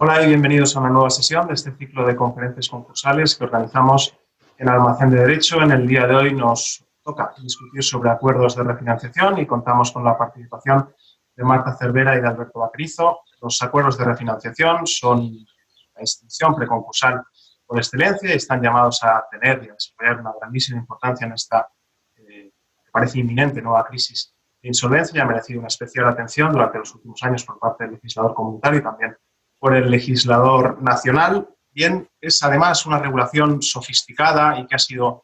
Hola y bienvenidos a una nueva sesión de este ciclo de conferencias concursales que organizamos en Almacén de Derecho. En el día de hoy nos toca discutir sobre acuerdos de refinanciación y contamos con la participación de Marta Cervera y de Alberto Vaquerizo. Los acuerdos de refinanciación son la institución preconcursal por excelencia y están llamados a tener y a desarrollar una grandísima importancia en esta, que parece inminente, nueva crisis de insolvencia y ha merecido una especial atención durante los últimos años por parte del legislador comunitario y también por el legislador nacional. Bien, es además una regulación sofisticada y que ha sido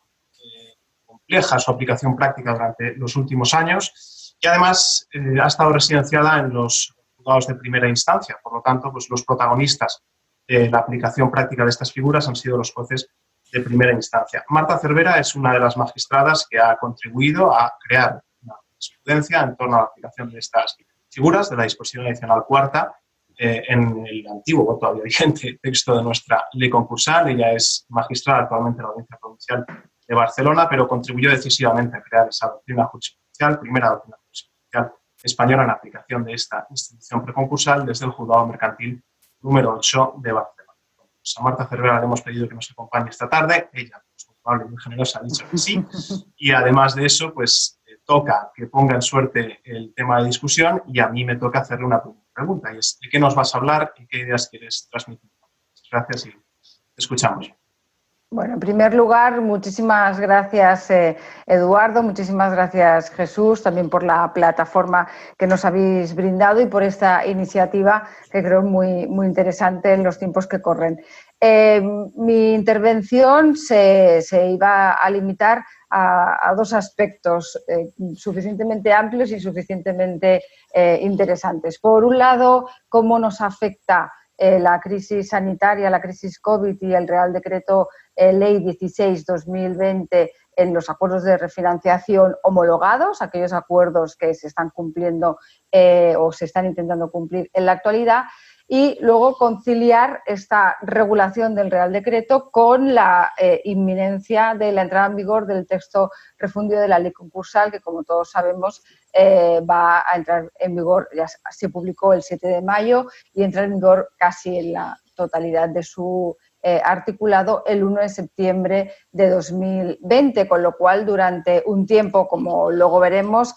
compleja su aplicación práctica durante los últimos años y además ha estado residenciada en los juzgados de primera instancia. Por lo tanto, pues los protagonistas de la aplicación práctica de estas figuras han sido los jueces de primera instancia. Marta Cervera es una de las magistradas que ha contribuido a crear una jurisprudencia en torno a la aplicación de estas figuras de la disposición adicional cuarta en el antiguo, todavía vigente, texto de nuestra ley concursal. Ella es magistrada actualmente en la Audiencia Provincial de Barcelona, pero contribuyó decisivamente a crear esa doctrina jurisprudencial, primera doctrina jurisprudencial española en aplicación de esta institución preconcursal desde el Juzgado Mercantil número 8 de Barcelona. Pues a Marta Cervera le hemos pedido que nos acompañe esta tarde. Ella, pues, muy amable y muy generosa, ha dicho que sí. Y además de eso, pues toca que ponga en suerte el tema de discusión y a mí me toca hacerle una pregunta, y es: ¿de qué nos vas a hablar y qué ideas quieres transmitir? Muchas gracias y te escuchamos. Bueno, en primer lugar, muchísimas gracias, Eduardo, muchísimas gracias, Jesús, también por la plataforma que nos habéis brindado y por esta iniciativa que creo muy interesante en los tiempos que corren. Mi intervención se iba a limitar a dos aspectos suficientemente amplios y suficientemente interesantes. Por un lado, cómo nos afecta la crisis sanitaria, la crisis COVID y el Real Decreto Ley 16/2020 en los acuerdos de refinanciación homologados, aquellos acuerdos que se están cumpliendo o se están intentando cumplir en la actualidad, y luego conciliar esta regulación del Real Decreto con la inminencia de la entrada en vigor del texto refundido de la ley concursal, que como todos sabemos va a entrar en vigor, ya se publicó el 7 de mayo y entra en vigor casi en la totalidad de su articulado el 1 de septiembre de 2020, con lo cual durante un tiempo, como luego veremos,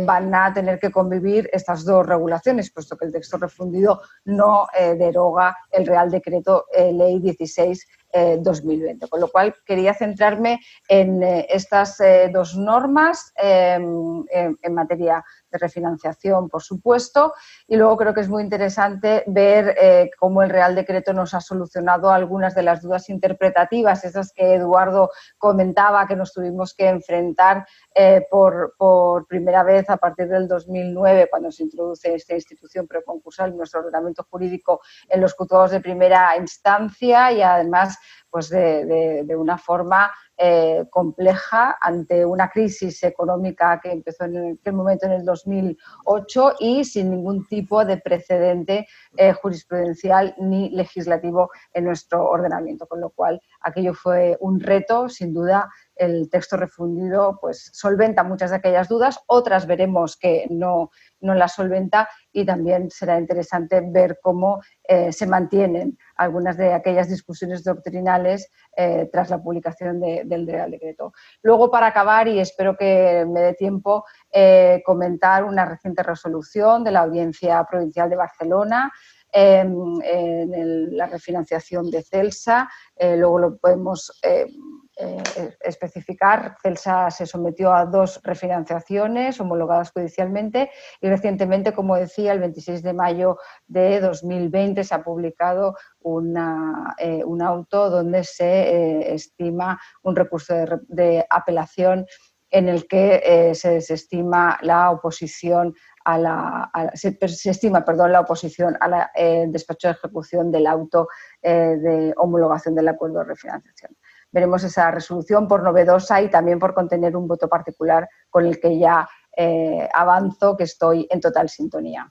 van a tener que convivir estas dos regulaciones, puesto que el texto refundido no deroga el Real Decreto Ley 16/2020. Con lo cual quería centrarme en estas dos normas en materia de refinanciación, por supuesto, y luego creo que es muy interesante ver cómo el Real Decreto nos ha solucionado algunas de las dudas interpretativas, esas que Eduardo comentaba que nos tuvimos que enfrentar por primera vez a partir del 2009, cuando se introduce esta institución preconcursal en nuestro ordenamiento jurídico en los juzgados de primera instancia y además pues de una forma compleja ante una crisis económica que empezó en aquel momento en el 2008 y sin ningún tipo de precedente jurisprudencial ni legislativo en nuestro ordenamiento, con lo cual aquello fue un reto, sin duda. El texto refundido pues solventa muchas de aquellas dudas, otras veremos que no las solventa, y también será interesante ver cómo se mantienen algunas de aquellas discusiones doctrinales tras la publicación del Real Decreto. Luego, para acabar, y espero que me dé tiempo, comentar una reciente resolución de la Audiencia Provincial de Barcelona en la refinanciación de Celsa. Luego lo podemos especificar. Celsa se sometió a 2 refinanciaciones homologadas judicialmente y recientemente, como decía, el 26 de mayo de 2020 se ha publicado un auto donde se estima un recurso de apelación en el que se desestima la oposición se estima la oposición al despacho de ejecución del auto de homologación del acuerdo de refinanciación. Veremos esa resolución por novedosa y también por contener un voto particular con el que ya avanzo que estoy en total sintonía.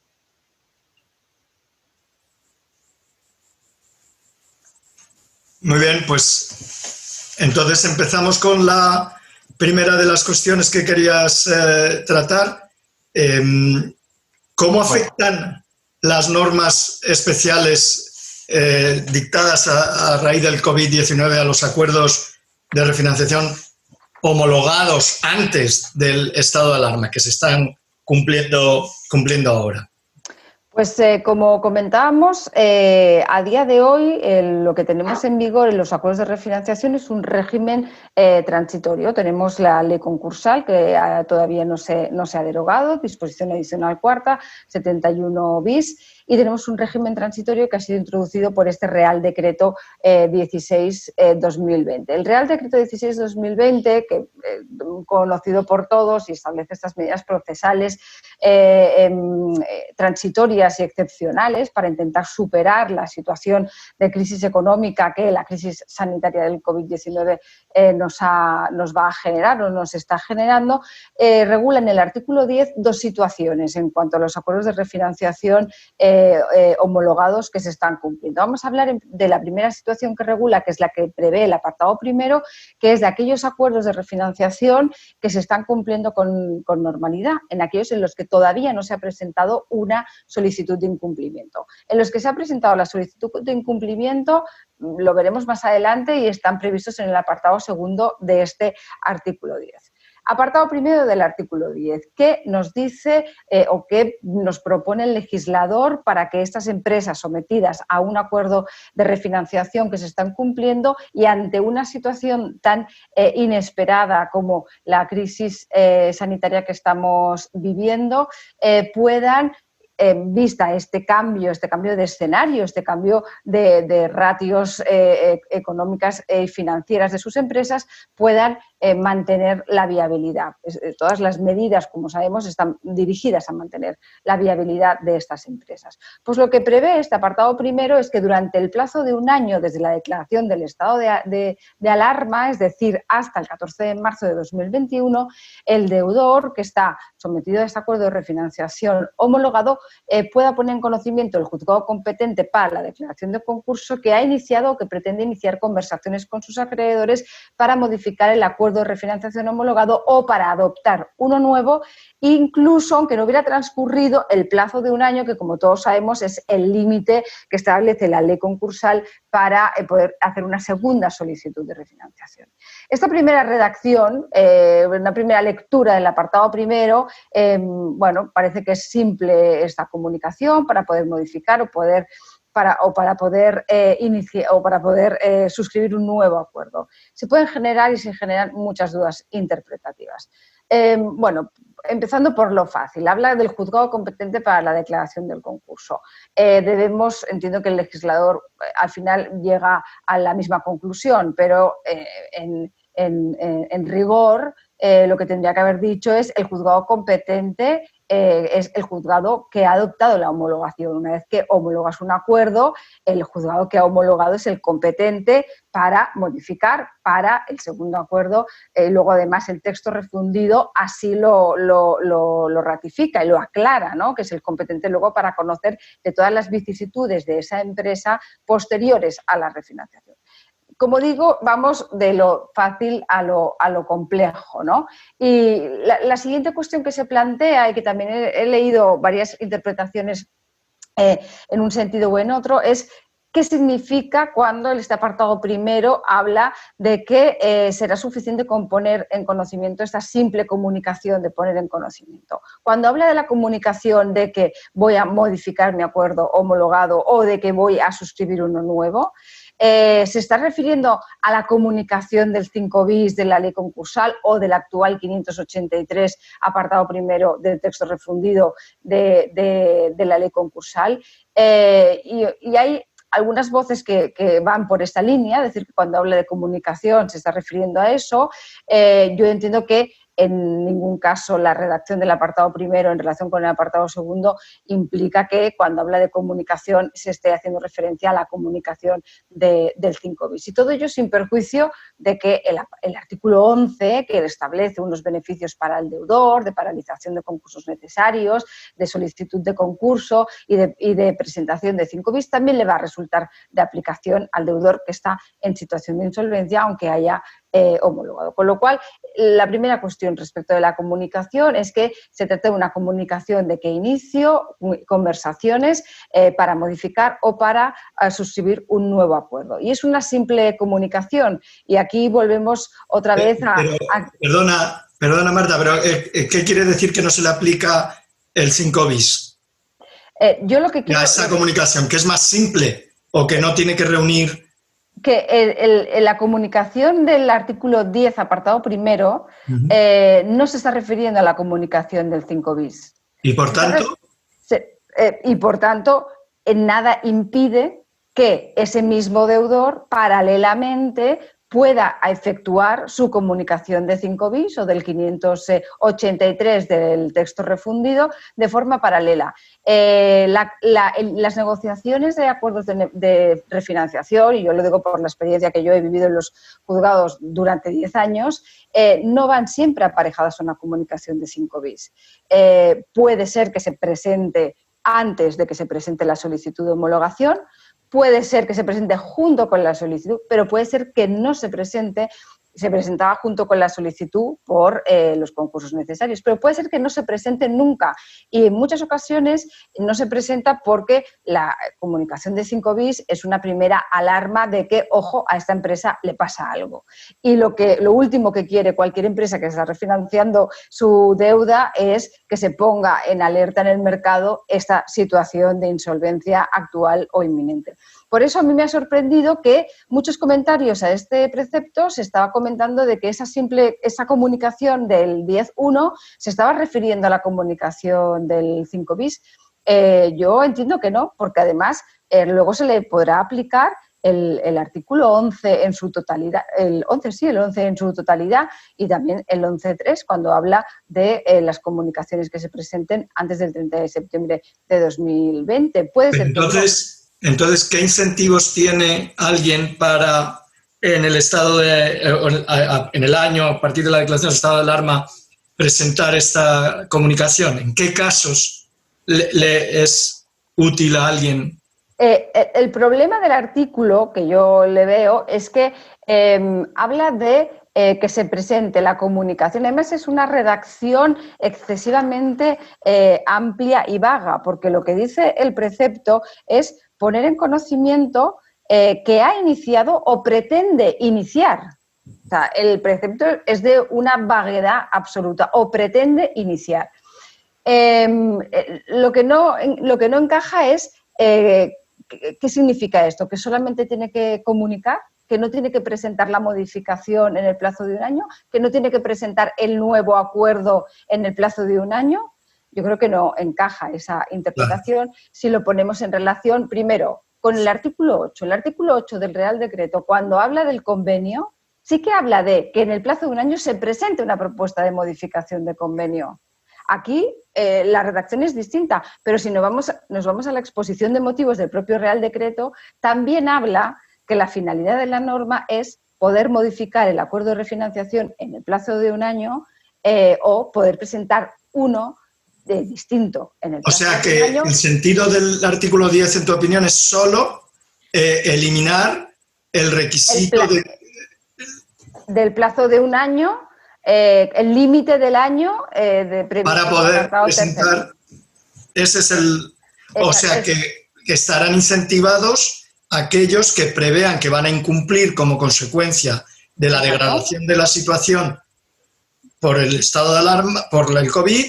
Muy bien, pues entonces empezamos con la primera de las cuestiones que querías tratar. ¿Cómo afectan las normas especiales dictadas a raíz del COVID-19 a los acuerdos de refinanciación homologados antes del estado de alarma, que se están cumpliendo ahora? Pues como comentábamos, a día de hoy lo que tenemos en vigor en los acuerdos de refinanciación es un régimen transitorio. Tenemos la ley concursal que todavía no se ha derogado, disposición adicional cuarta, 71 bis, y tenemos un régimen transitorio que ha sido introducido por este Real Decreto 16-2020. El Real Decreto 16-2020, que conocido por todos y establece estas medidas procesales transitorias y excepcionales para intentar superar la situación de crisis económica que la crisis sanitaria del COVID-19 nos va a generar o nos está generando, regula en el artículo 10 dos situaciones en cuanto a los acuerdos de refinanciación homologados que se están cumpliendo. Vamos a hablar de la primera situación que regula, que es la que prevé el apartado primero, que es de aquellos acuerdos de refinanciación que se están cumpliendo con normalidad, en aquellos en los que todavía no se ha presentado una solicitud de incumplimiento. En los que se ha presentado la solicitud de incumplimiento, lo veremos más adelante y están previstos en el apartado segundo de este artículo 10. Apartado primero del artículo 10, ¿qué nos dice o qué nos propone el legislador para que estas empresas sometidas a un acuerdo de refinanciación que se están cumpliendo y ante una situación tan inesperada como la crisis sanitaria que estamos viviendo puedan, vista este cambio de escenario, este cambio de ratios económicas y financieras de sus empresas, puedan mantener la viabilidad? Todas las medidas, como sabemos, están dirigidas a mantener la viabilidad de estas empresas. Pues lo que prevé este apartado primero es que durante el plazo de un año desde la declaración del estado de alarma, es decir, hasta el 14 de marzo de 2021, el deudor que está sometido a este acuerdo de refinanciación homologado pueda poner en conocimiento el juzgado competente para la declaración de concurso que ha iniciado o que pretende iniciar conversaciones con sus acreedores para modificar el acuerdo de refinanciación homologado o para adoptar uno nuevo, incluso aunque no hubiera transcurrido el plazo de un año, que como todos sabemos es el límite que establece la ley concursal para poder hacer una segunda solicitud de refinanciación. Esta primera redacción, una primera lectura del apartado primero, bueno, parece que es simple esta comunicación para poder modificar para poder suscribir un nuevo acuerdo. Se pueden generar y se generan muchas dudas interpretativas. Bueno, empezando por lo fácil, habla del juzgado competente para la declaración del concurso. Entiendo que el legislador al final llega a la misma conclusión, pero en rigor lo que tendría que haber dicho es el juzgado competente es el juzgado que ha adoptado la homologación. Una vez que homologas un acuerdo, el juzgado que ha homologado es el competente para modificar para el segundo acuerdo. Luego, además, el texto refundido así lo ratifica y lo aclara, ¿no? Que es el competente luego para conocer de todas las vicisitudes de esa empresa posteriores a la refinanciación. Como digo, vamos de lo fácil a lo complejo, ¿no? Y la siguiente cuestión que se plantea, y que también he leído varias interpretaciones en un sentido o en otro, es ¿qué significa cuando este apartado primero habla de que será suficiente con poner en conocimiento esta simple comunicación de poner en conocimiento? Cuando habla de la comunicación de que voy a modificar mi acuerdo homologado o de que voy a suscribir uno nuevo, ¿se está refiriendo a la comunicación del 5 bis de la ley concursal o del actual 583 apartado primero del texto refundido de la ley concursal? Y hay algunas voces que van por esta línea, es decir, que cuando habla de comunicación se está refiriendo a eso. Yo entiendo que en ningún caso la redacción del apartado primero en relación con el apartado segundo implica que cuando habla de comunicación se esté haciendo referencia a la comunicación del 5 bis. Y todo ello sin perjuicio de que el artículo 11, que establece unos beneficios para el deudor, de paralización de concursos necesarios, de solicitud de concurso y de presentación de 5 bis, también le va a resultar de aplicación al deudor que está en situación de insolvencia, aunque haya homologado. Con lo cual, la primera cuestión respecto de la comunicación es que se trata de una comunicación de que inicio conversaciones para modificar o para suscribir un nuevo acuerdo. Y es una simple comunicación. Y aquí volvemos otra vez a... Perdona Marta, pero ¿qué quiere decir que no se le aplica el 5 bis? Yo lo que quiero... A esa comunicación, que es más simple o que no tiene que reunir... Que la comunicación del artículo 10, apartado primero, no se está refiriendo a la comunicación del 5 bis. ¿Y por tanto? Y por tanto, nada impide que ese mismo deudor, paralelamente, pueda efectuar su comunicación de 5 bis o del 583 del texto refundido de forma paralela. Las negociaciones de acuerdos de refinanciación, y yo lo digo por la experiencia que yo he vivido en los juzgados durante 10 años, no van siempre aparejadas a una comunicación de 5 bis. Puede ser que se presente antes de que se presente la solicitud de homologación, puede ser que se presente junto con la solicitud, pero puede ser que no se presente, se presentaba junto con la solicitud por los concursos necesarios, pero puede ser que no se presente nunca y en muchas ocasiones no se presenta porque la comunicación de 5 bis es una primera alarma de que, ojo, a esta empresa le pasa algo. Y lo último que quiere cualquier empresa que está refinanciando su deuda es que se ponga en alerta en el mercado esta situación de insolvencia actual o inminente. Por eso a mí me ha sorprendido que muchos comentarios a este precepto se estaba comentando de que esa comunicación del 10.1 se estaba refiriendo a la comunicación del 5 bis. Yo entiendo que no, porque además luego se le podrá aplicar el artículo 11 en su totalidad, el 11 en su totalidad y también el 11.3 cuando habla de las comunicaciones que se presenten antes del 30 de septiembre de 2020. Puede ser Entonces, ¿qué incentivos tiene alguien para, en el año, a partir de la declaración de estado de alarma, presentar esta comunicación? ¿En qué casos le es útil a alguien? El problema del artículo que yo le veo es que habla de que se presente la comunicación. Además, es una redacción excesivamente amplia y vaga, porque lo que dice el precepto es poner en conocimiento que ha iniciado o pretende iniciar. O sea, el precepto es de una vaguedad absoluta, o pretende iniciar. Lo que no encaja es ¿qué significa esto? ¿Que solamente tiene que comunicar? ¿Que no tiene que presentar la modificación en el plazo de un año? ¿Que no tiene que presentar el nuevo acuerdo en el plazo de un año? Yo creo que no encaja esa interpretación si lo ponemos en relación, primero, con el artículo 8. El artículo 8 del Real Decreto, cuando habla del convenio, sí que habla de que en el plazo de un año se presente una propuesta de modificación de convenio. Aquí la redacción es distinta, pero si nos vamos a la exposición de motivos del propio Real Decreto, también habla que la finalidad de la norma es poder modificar el acuerdo de refinanciación en el plazo de un año o poder presentar uno distinto en el plazo de un año. O sea que el sentido del artículo 10, en tu opinión, es solo eliminar el requisito del plazo de un año, el límite del año de previsión para poder presentar. Ese es el... O sea que estarán incentivados aquellos que prevean que van a incumplir como consecuencia de la degradación de la situación por el estado de alarma, por el COVID,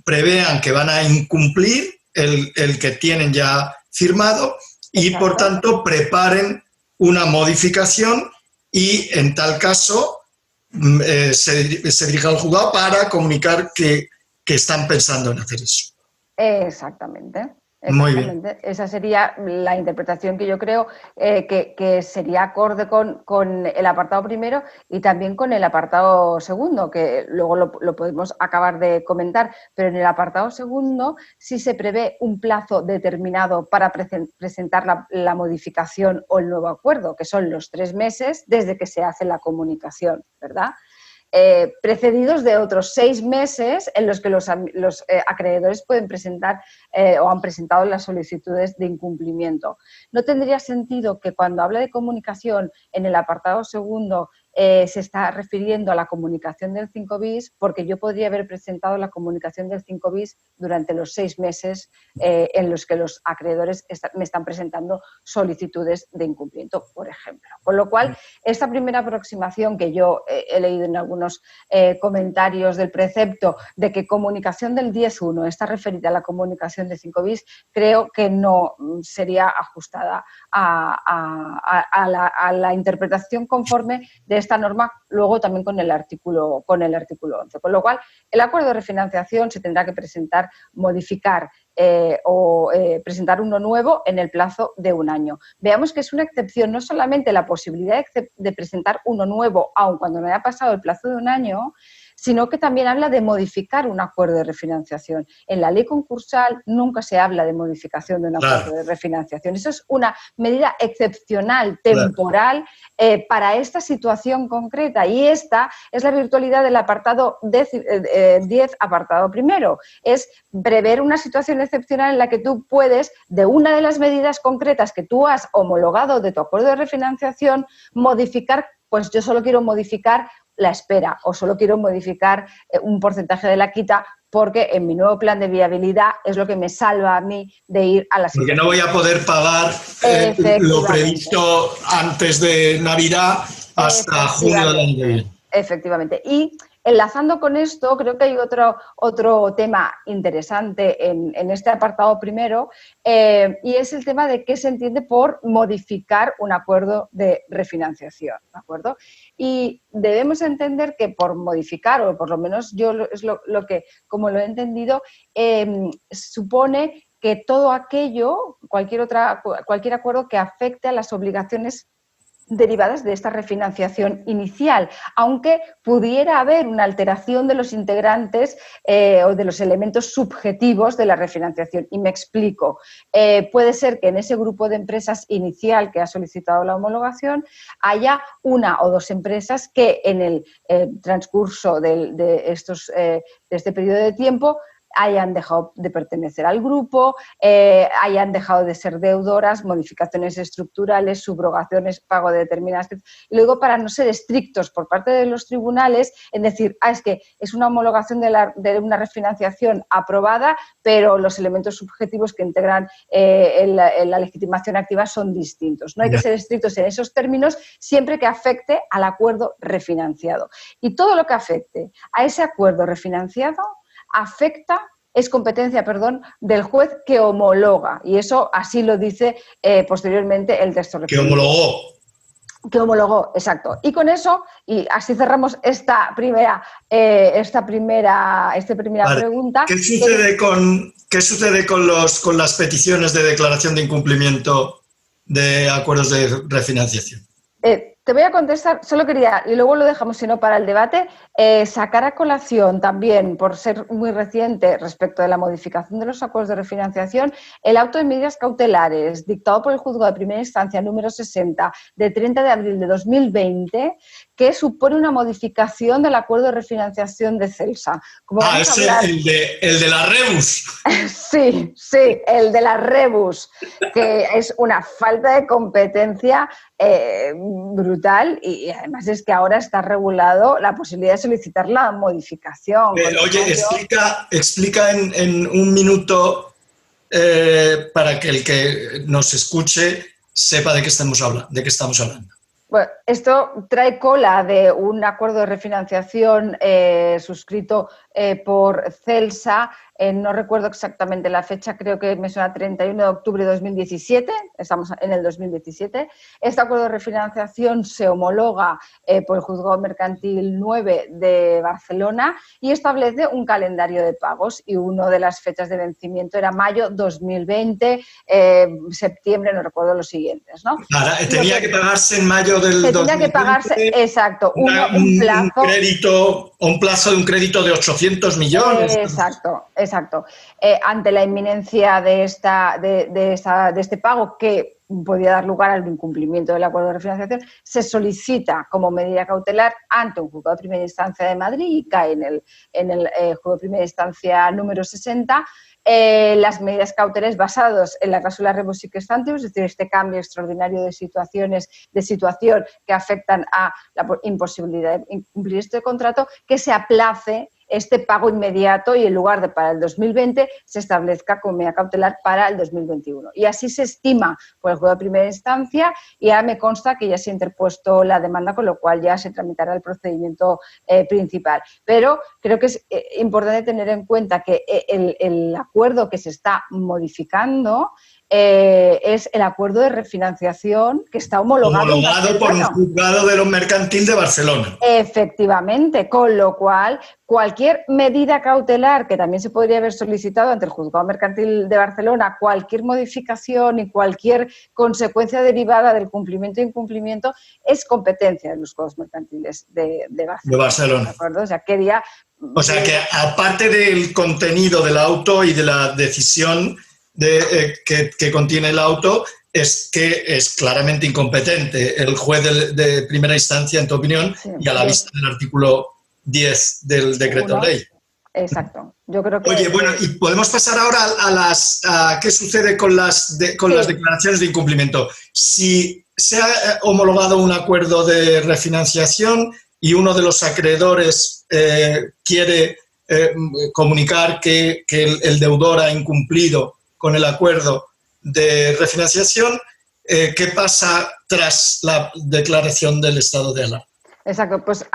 prevean que van a incumplir el que tienen ya firmado y, por tanto, preparen una modificación y, en tal caso, se dirige al juzgado para comunicar que están pensando en hacer eso. Exactamente. Muy bien. Esa sería la interpretación que yo creo que sería acorde con el apartado primero y también con el apartado segundo, que luego lo podemos acabar de comentar, pero en el apartado segundo sí se prevé un plazo determinado para presentar la modificación o el nuevo acuerdo, que son los 3 meses desde que se hace la comunicación, ¿verdad? Precedidos de otros 6 meses en los que los acreedores pueden presentar o han presentado las solicitudes de incumplimiento. No tendría sentido que cuando habla de comunicación en el apartado segundo se está refiriendo a la comunicación del 5 bis, porque yo podría haber presentado la comunicación del 5 bis durante los 6 meses en los que los acreedores me están presentando solicitudes de incumplimiento, por ejemplo. Con lo cual, esta primera aproximación que yo he leído en algunos comentarios del precepto de que comunicación del 10.1 está referida a la comunicación de 5 bis, creo que no sería ajustada a la interpretación conforme de esta norma, luego también con el artículo 11. Con lo cual, el acuerdo de refinanciación se tendrá que presentar, modificar o presentar uno nuevo en el plazo de 1 año. Veamos que es una excepción, no solamente la posibilidad de presentar uno nuevo, aun cuando no haya pasado el plazo de 1 año, sino que también habla de modificar un acuerdo de refinanciación. En la ley concursal nunca se habla de modificación de un acuerdo de refinanciación. Eso es una medida excepcional, temporal, para esta situación concreta, y esta es la virtualidad del apartado 10, apartado primero. Es prever una situación excepcional en la que tú puedes, de una de las medidas concretas que tú has homologado de tu acuerdo de refinanciación, modificar, pues yo solo quiero modificar la espera o solo quiero modificar un porcentaje de la quita porque en mi nuevo plan de viabilidad es lo que me salva a mí de ir a la situación. Porque no voy a poder pagar lo previsto antes de Navidad hasta junio del año que viene. Efectivamente. Y enlazando con esto, creo que hay otro tema interesante en este apartado primero, y es el tema de qué se entiende por modificar un acuerdo de refinanciación, ¿de acuerdo? Y debemos entender que por modificar, o por lo menos yo es lo que, como lo he entendido, supone que todo aquello, cualquier acuerdo que afecte a las obligaciones derivadas de esta refinanciación inicial, aunque pudiera haber una alteración de los integrantes o de los elementos subjetivos de la refinanciación. Y me explico. Puede ser que en ese grupo de empresas inicial que ha solicitado la homologación haya 1 o 2 empresas que en el transcurso de este periodo de tiempo hayan dejado de pertenecer al grupo, hayan dejado de ser deudoras, modificaciones estructurales, subrogaciones, pago de determinadas... Y luego, para no ser estrictos por parte de los tribunales, en decir, es que es una homologación de una refinanciación aprobada, pero los elementos subjetivos que integran la legitimación activa son distintos. No hay que ser estrictos en esos términos siempre que afecte al acuerdo refinanciado. Y todo lo que afecte a ese acuerdo refinanciado es competencia, del juez que homologa, y eso así lo dice posteriormente el texto referido. Que homologó, exacto. Y con eso, y así cerramos esta primera pregunta. ¿Qué sucede con las peticiones de declaración de incumplimiento de acuerdos de refinanciación? Te voy a contestar, solo quería, y luego lo dejamos sino para el debate, sacar a colación también, por ser muy reciente respecto de la modificación de los acuerdos de refinanciación, el auto de medidas cautelares dictado por el Juzgado de Primera Instancia número 60 de 30 de abril de 2020, que supone una modificación del acuerdo de refinanciación de Celsa. El de la Rebus. Sí, el de la Rebus, que es una falta de competencia brutal, y además es que ahora está regulado la posibilidad de solicitar la modificación. Oye, explica en un minuto para que el que nos escuche sepa de qué estamos hablando. Bueno, esto trae cola de un acuerdo de refinanciación suscrito por Celsa, no recuerdo exactamente la fecha, creo que me suena 31 de octubre de 2017, estamos en el 2017. Este acuerdo de refinanciación se homologa por el Juzgado Mercantil 9 de Barcelona y establece un calendario de pagos, y una de las fechas de vencimiento era mayo 2020, septiembre, no recuerdo los siguientes, ¿no? Ahora, tenía que pagarse en mayo del 2020. Tenía que pagarse, exacto, un plazo de un crédito de 800 millones. Exacto. Ante la inminencia de este pago, que podía dar lugar al incumplimiento del acuerdo de refinanciación, se solicita como medida cautelar ante un juzgado de primera instancia de Madrid y cae en el juzgado de primera instancia número 60, las medidas cautelares basadas en la cláusula rebus sic stantibus, es decir, este cambio extraordinario de situación que afectan a la imposibilidad de cumplir este contrato, que se aplace este pago inmediato y en lugar de para el 2020 se establezca como medida cautelar para el 2021. Y así se estima por el juzgado de primera instancia y ya me consta que ya se ha interpuesto la demanda, con lo cual ya se tramitará el procedimiento principal. Pero creo que es importante tener en cuenta que el acuerdo que se está modificando es el acuerdo de refinanciación que está homologado por un juzgado de lo mercantil de Barcelona. Efectivamente, con lo cual cualquier medida cautelar que también se podría haber solicitado ante el juzgado mercantil de Barcelona, cualquier modificación y cualquier consecuencia derivada del cumplimiento e incumplimiento es competencia de los juzgados mercantiles de Barcelona. ¿De acuerdo? O sea que aparte del contenido del auto y de la decisión que contiene el auto, es que es claramente incompetente el juez de primera instancia, en tu opinión, sí, y a la vista del artículo 10 del decreto ley. Exacto. Yo creo que... Oye, bueno, y podemos pasar ahora a qué sucede con las declaraciones de incumplimiento. Si se ha homologado un acuerdo de refinanciación y uno de los acreedores quiere comunicar que el deudor ha incumplido con el acuerdo de refinanciación, ¿qué pasa tras la declaración del estado de alarma? Exacto, pues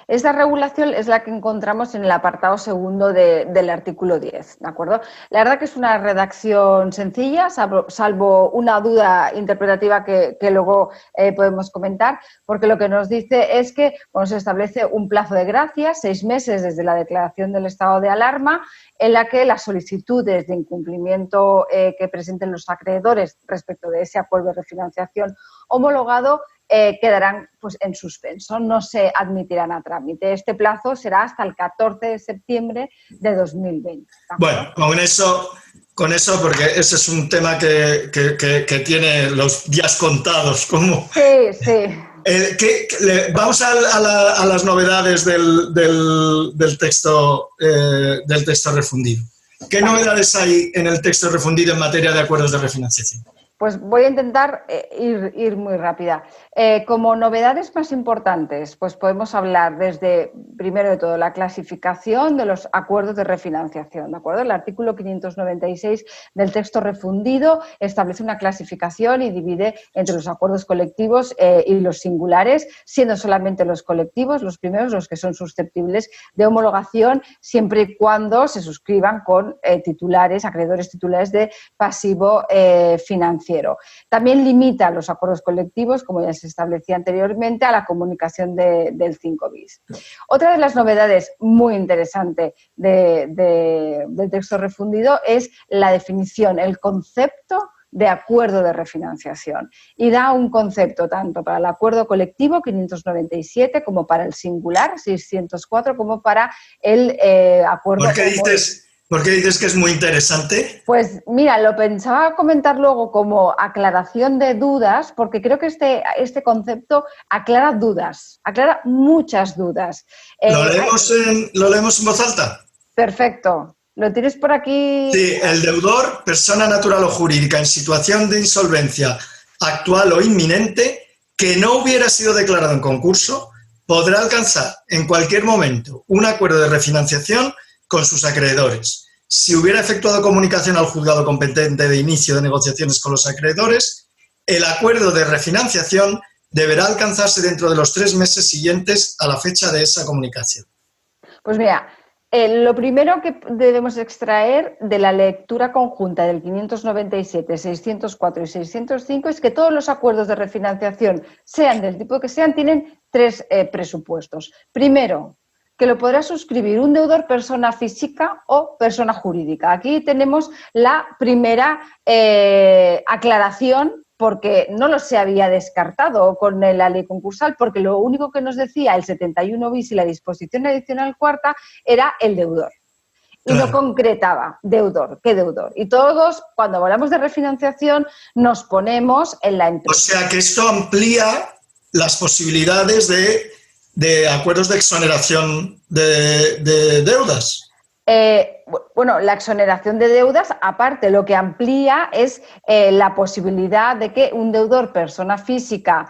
esta regulación es la que encontramos en el apartado segundo del artículo 10, ¿de acuerdo? La verdad que es una redacción sencilla, salvo una duda interpretativa que luego podemos comentar, porque lo que nos dice es que se establece un plazo de gracia, 6 meses desde la declaración del estado de alarma, en la que las solicitudes de incumplimiento que presenten los acreedores respecto de ese acuerdo de refinanciación homologado quedarán pues, en suspenso, no se admitirán a trámite. Este plazo será hasta el 14 de septiembre de 2020. Bueno, con eso, porque ese es un tema que tiene los días contados. Como... Sí, sí. Vamos a las novedades del texto refundido. ¿Qué novedades hay en el texto refundido en materia de acuerdos de refinanciación? Pues voy a intentar ir muy rápida. Como novedades más importantes, pues podemos hablar desde, primero de todo, la clasificación de los acuerdos de refinanciación, ¿de acuerdo? El artículo 596 del texto refundido establece una clasificación y divide entre los acuerdos colectivos y los singulares, siendo solamente los colectivos, los primeros, los que son susceptibles de homologación, siempre y cuando se suscriban con acreedores titulares de pasivo financiero. También limita los acuerdos colectivos, como ya se establecía anteriormente, a la comunicación del 5 bis. Otra de las novedades muy interesante del texto refundido es la definición, el concepto de acuerdo de refinanciación, y da un concepto tanto para el acuerdo colectivo 597 como para el singular 604 como para el acuerdo... ¿Por qué dices que es muy interesante? Pues mira, lo pensaba comentar luego como aclaración de dudas, porque creo que este concepto aclara dudas, aclara muchas dudas. ¿Lo leemos en voz alta? Perfecto. ¿Lo tienes por aquí? Sí, el deudor, persona natural o jurídica en situación de insolvencia actual o inminente, que no hubiera sido declarado en concurso, podrá alcanzar en cualquier momento un acuerdo de refinanciación con sus acreedores. Si hubiera efectuado comunicación al juzgado competente de inicio de negociaciones con los acreedores, el acuerdo de refinanciación deberá alcanzarse dentro de los 3 meses siguientes a la fecha de esa comunicación. Pues mira, lo primero que debemos extraer de la lectura conjunta del 597, 604 y 605 es que todos los acuerdos de refinanciación, sean del tipo que sean, tienen 3 presupuestos. Primero, que lo podrá suscribir un deudor persona física o persona jurídica. Aquí tenemos la primera aclaración, porque no lo se había descartado con la ley concursal, porque lo único que nos decía el 71 bis y la disposición adicional cuarta era el deudor. y no concretaba deudor, ¿qué deudor? Y todos, cuando hablamos de refinanciación, nos ponemos en la empresa. O sea que esto amplía las posibilidades de acuerdos de exoneración de deudas. Bueno, la exoneración de deudas, aparte, lo que amplía es la posibilidad de que un deudor, persona física,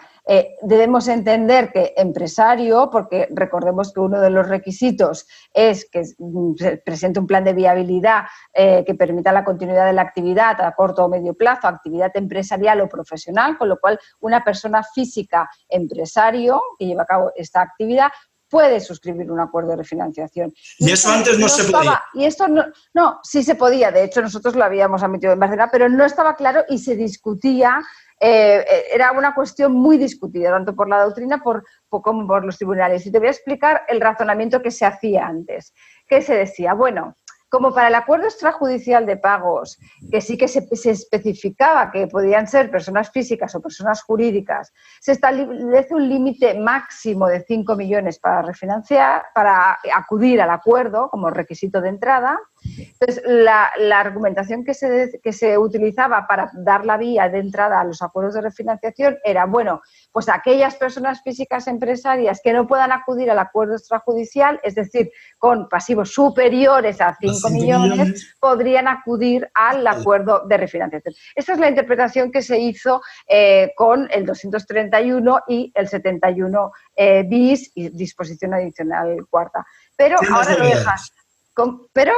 debemos entender que empresario, porque recordemos que uno de los requisitos es que se presente un plan de viabilidad que permita la continuidad de la actividad a corto o medio plazo, actividad empresarial o profesional, con lo cual una persona física empresario que lleva a cabo esta actividad puede suscribir un acuerdo de refinanciación. Y eso antes no se podía. Y esto no, sí se podía, de hecho nosotros lo habíamos admitido en Barcelona, pero no estaba claro y se discutía, era una cuestión muy discutida, tanto por la doctrina como por los tribunales. Y te voy a explicar el razonamiento que se hacía antes, que se decía, bueno, como para el acuerdo extrajudicial de pagos, que sí que se especificaba que podían ser personas físicas o personas jurídicas, se establece un límite máximo de 5 millones para refinanciar, para acudir al acuerdo como requisito de entrada. Entonces, la argumentación que se utilizaba para dar la vía de entrada a los acuerdos de refinanciación era, bueno, pues aquellas personas físicas empresarias que no puedan acudir al acuerdo extrajudicial, es decir, con pasivos superiores a 5 millones, podrían acudir al acuerdo de refinanciación. Esta es la interpretación que se hizo con el 231 y el 71 bis y disposición adicional cuarta. Pero ahora lo dejas. Pero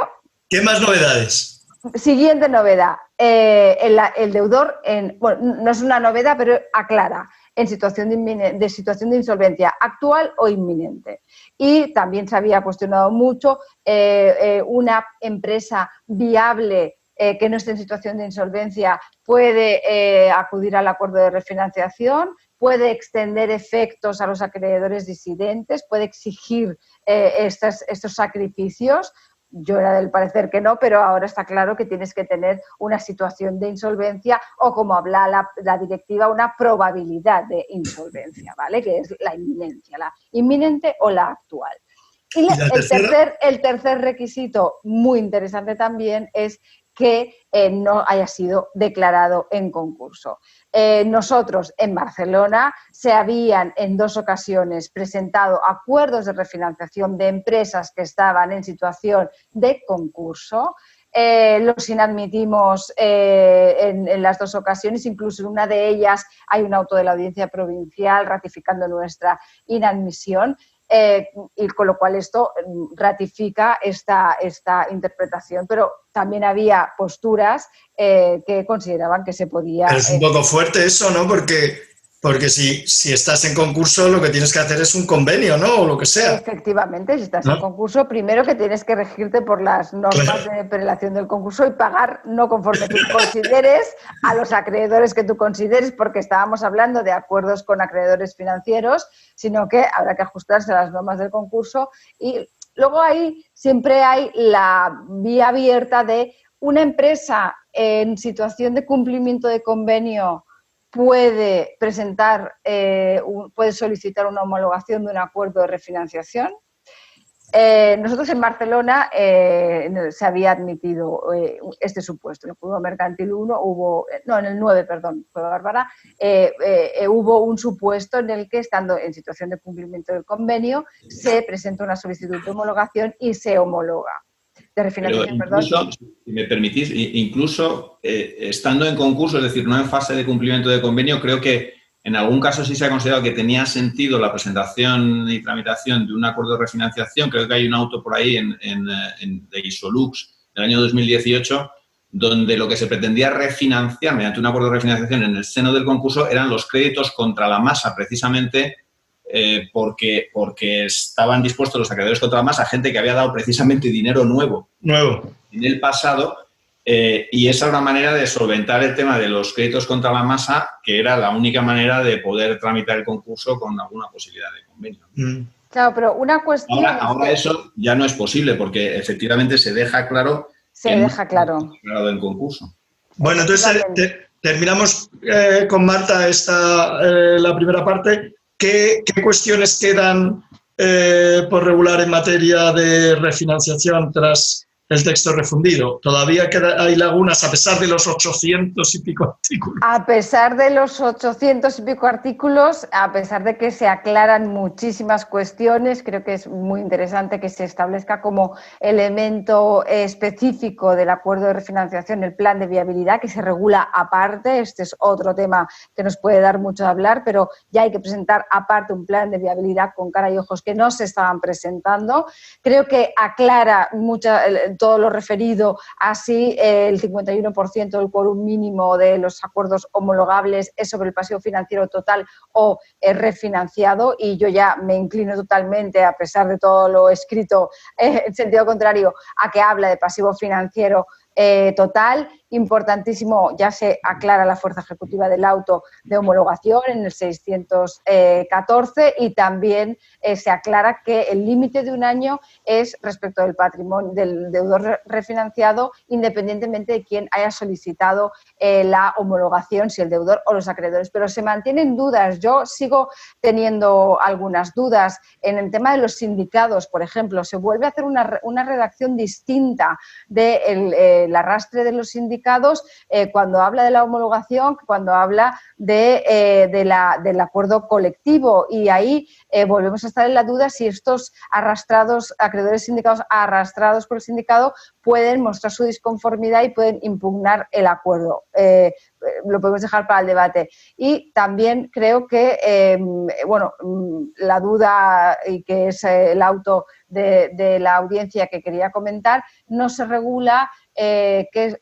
¿qué más novedades? Siguiente novedad. El deudor, bueno, no es una novedad, pero aclara, en situación de insolvencia actual o inminente. Y también se había cuestionado mucho una empresa viable que no esté en situación de insolvencia puede acudir al acuerdo de refinanciación, puede extender efectos a los acreedores disidentes, puede exigir estos sacrificios. Yo era del parecer que no, pero ahora está claro que tienes que tener una situación de insolvencia o, como habla la directiva, una probabilidad de insolvencia, ¿vale? Que es la inminencia, la inminente o la actual. Y el tercer requisito, muy interesante también, es que no haya sido declarado en concurso. Nosotros en Barcelona se habían en 2 ocasiones presentado acuerdos de refinanciación de empresas que estaban en situación de concurso. Los inadmitimos en las 2 ocasiones, incluso en una de ellas hay un auto de la Audiencia Provincial ratificando nuestra inadmisión. Y con lo cual esto ratifica esta interpretación, pero también había posturas que consideraban que se podía... Pero es un poco fuerte eso, ¿no? Porque si estás en concurso lo que tienes que hacer es un convenio, ¿no? O lo que sea. Efectivamente, si estás en concurso, primero que tienes que regirte por las normas de prelación del concurso y pagar no conforme tú consideres a los acreedores que tú consideres, porque estábamos hablando de acuerdos con acreedores financieros, sino que habrá que ajustarse a las normas del concurso. Y luego ahí siempre hay la vía abierta de una empresa en situación de cumplimiento de convenio puede puede solicitar una homologación de un acuerdo de refinanciación. Nosotros en Barcelona se había admitido este supuesto. En el Juzgado Mercantil 1 en el 9, perdón, fue Bárbara, hubo un supuesto en el que, estando en situación de cumplimiento del convenio, se presenta una solicitud de homologación y se homologa. De refinanciación, perdón. Si me permitís, incluso estando en concurso, es decir, no en fase de cumplimiento de convenio, creo que en algún caso sí se ha considerado que tenía sentido la presentación y tramitación de un acuerdo de refinanciación. Creo que hay un auto por ahí de Isolux del año 2018, donde lo que se pretendía refinanciar mediante un acuerdo de refinanciación en el seno del concurso eran los créditos contra la masa, precisamente porque estaban dispuestos los acreedores contra la masa, gente que había dado precisamente dinero nuevo en el pasado, y esa era una manera de solventar el tema de los créditos contra la masa, que era la única manera de poder tramitar el concurso con alguna posibilidad de convenio. Claro, pero una cuestión... Ahora eso ya no es posible, porque efectivamente se deja claro... en concurso. Bueno, entonces terminamos con Marta la primera parte. ¿Qué cuestiones quedan por regular en materia de refinanciación tras el texto refundido. Todavía hay lagunas a pesar de los 800 y pico artículos. A pesar de los 800 y pico artículos, a pesar de que se aclaran muchísimas cuestiones, creo que es muy interesante que se establezca como elemento específico del acuerdo de refinanciación el plan de viabilidad, que se regula aparte. Este es otro tema que nos puede dar mucho de hablar, pero ya hay que presentar aparte un plan de viabilidad con cara y ojos que no se estaban presentando. Creo que aclara todo lo referido, así el 51% del quórum mínimo de los acuerdos homologables es sobre el pasivo financiero total o refinanciado, y yo ya me inclino totalmente, a pesar de todo lo escrito en sentido contrario, a que habla de pasivo financiero total. Importantísimo, ya se aclara la fuerza ejecutiva del auto de homologación en el 614, y también se aclara que el límite de un año es respecto del patrimonio del deudor refinanciado, independientemente de quién haya solicitado la homologación, si el deudor o los acreedores. Pero se mantienen dudas. Yo sigo teniendo algunas dudas en el tema de los sindicados. Por ejemplo, se vuelve a hacer una redacción distinta del arrastre de los sindicados cuando habla de la homologación, cuando habla del acuerdo colectivo, y ahí volvemos a estar en la duda si estos acreedores sindicados arrastrados por el sindicado pueden mostrar su disconformidad y pueden impugnar el acuerdo. Lo podemos dejar para el debate. Y también creo que la duda, y que es el auto de la audiencia que quería comentar, no se regula qué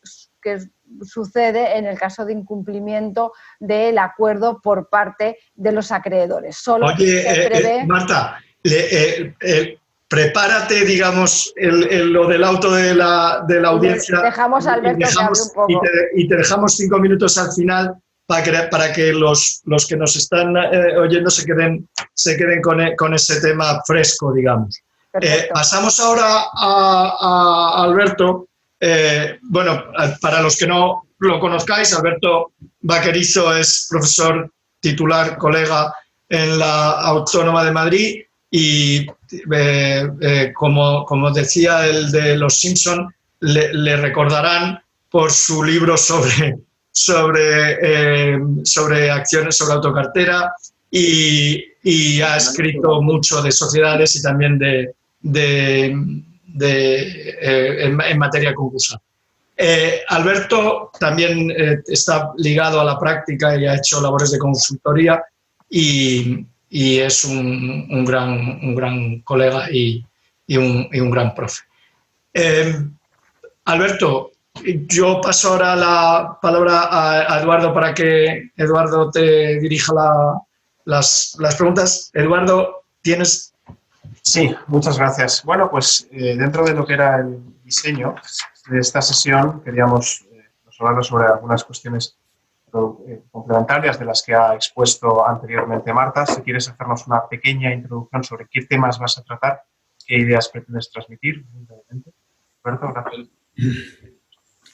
sucede en el caso de incumplimiento del acuerdo por parte de los acreedores. Solo se prevé... Marta, prepárate, digamos, lo del auto de la audiencia. Dejamos a Alberto que hable un poco. Y te dejamos 5 minutos al final para que los que nos están oyendo se queden con ese tema fresco, digamos. Pasamos ahora a Alberto. Para los que no lo conozcáis, Alberto Vaquerizo es profesor titular, colega en la Autónoma de Madrid, y como decía el de Los Simpson, le recordarán por su libro sobre acciones sobre autocartera, y ha escrito mucho de sociedades y también en materia concursal. Alberto también está ligado a la práctica y ha hecho labores de consultoría, y es un gran colega y un gran profe. Alberto, yo paso ahora la palabra a Eduardo para que Eduardo te dirija las preguntas. Eduardo, ¿tienes...? Sí, muchas gracias. Bueno, pues dentro de lo que era el diseño de esta sesión, queríamos hablar sobre algunas cuestiones complementarias de las que ha expuesto anteriormente Marta. Si quieres hacernos una pequeña introducción sobre qué temas vas a tratar, qué ideas pretendes transmitir. Alberto, gracias.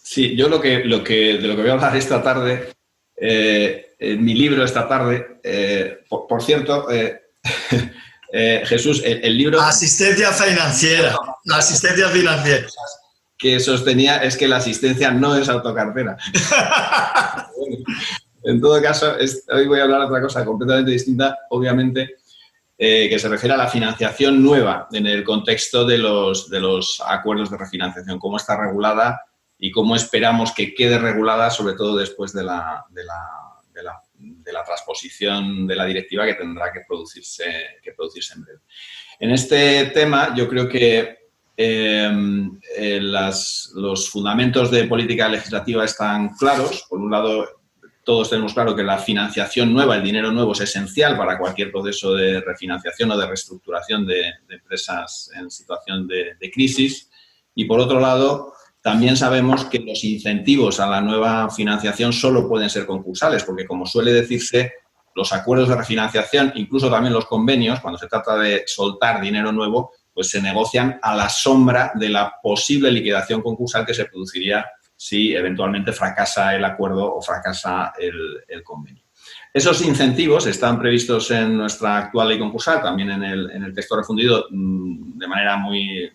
Sí, yo de lo que voy a hablar esta tarde, en mi libro esta tarde, por cierto, Jesús, el libro... Asistencia financiera. La asistencia financiera. Que sostenía es que la asistencia no es autocartera. En todo caso, hoy voy a hablar de otra cosa completamente distinta, obviamente, que se refiere a la financiación nueva en el contexto de los acuerdos de refinanciación, cómo está regulada y cómo esperamos que quede regulada, sobre todo después de la transposición de la directiva, que tendrá que producirse en breve. En este tema, yo creo que los fundamentos de política legislativa están claros. Por un lado, todos tenemos claro que la financiación nueva, el dinero nuevo, es esencial para cualquier proceso de refinanciación o de reestructuración de empresas en situación de crisis. Y por otro lado, también sabemos que los incentivos a la nueva financiación solo pueden ser concursales, porque, como suele decirse, los acuerdos de refinanciación, incluso también los convenios, cuando se trata de soltar dinero nuevo, pues se negocian a la sombra de la posible liquidación concursal que se produciría si eventualmente fracasa el acuerdo o fracasa el convenio. Esos incentivos están previstos en nuestra actual ley concursal, también en el texto refundido, de manera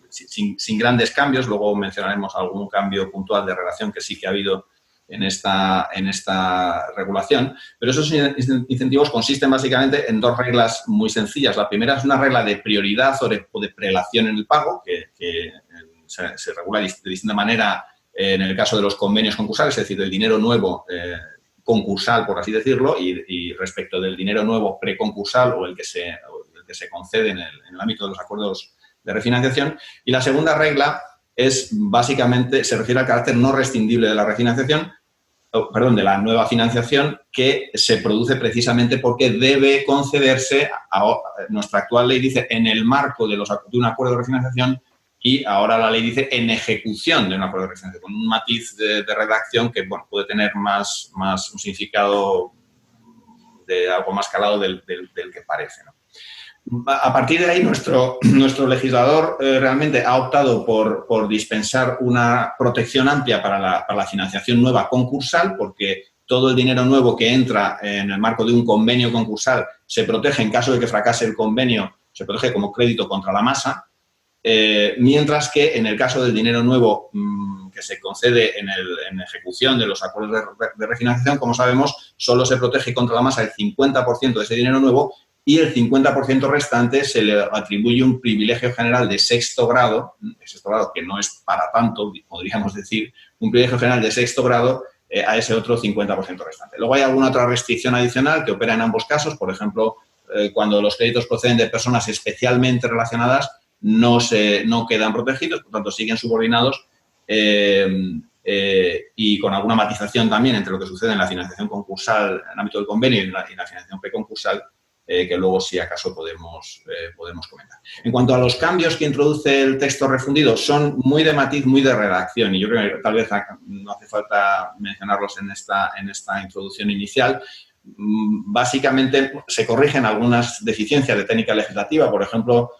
sin grandes cambios. Luego mencionaremos algún cambio puntual de redacción que sí que ha habido en esta regulación. Pero esos incentivos consisten básicamente en dos reglas muy sencillas. La primera es una regla de prioridad o de prelación en el pago, que se regula de distinta manera en el caso de los convenios concursales, es decir, del dinero nuevo concursal, por así decirlo, y respecto del dinero nuevo preconcursal o el que se concede en el ámbito de los acuerdos de refinanciación. Y la segunda regla es básicamente, se refiere al carácter no rescindible de la refinanciación, de la nueva financiación, que se produce precisamente porque debe concederse, nuestra actual ley dice, en el marco de un acuerdo de refinanciación, y ahora la ley dice en ejecución de un acuerdo de refinanciación, con un matiz de redacción que puede tener un significado de algo más calado del que parece, ¿no? A partir de ahí, nuestro legislador realmente ha optado por dispensar una protección amplia para la financiación nueva concursal, porque todo el dinero nuevo que entra en el marco de un convenio concursal se protege en caso de que fracase el convenio, se protege como crédito contra la masa, mientras que en el caso del dinero nuevo que se concede en ejecución de los acuerdos de refinanciación, como sabemos, solo se protege contra la masa el 50% de ese dinero nuevo, y el 50% restante se le atribuye un privilegio general de sexto grado, que no es para tanto, podríamos decir, un privilegio general de sexto grado a ese otro 50% restante. Luego hay alguna otra restricción adicional que opera en ambos casos, por ejemplo, cuando los créditos proceden de personas especialmente relacionadas, no quedan protegidos, por tanto siguen subordinados, y con alguna matización también entre lo que sucede en la financiación concursal en el ámbito del convenio y la financiación preconcursal, que luego, si acaso, podemos comentar. En cuanto a los cambios que introduce el texto refundido, son muy de matiz, muy de redacción, y yo creo que tal vez no hace falta mencionarlos en esta introducción inicial. Básicamente, se corrigen algunas deficiencias de técnica legislativa. Por ejemplo,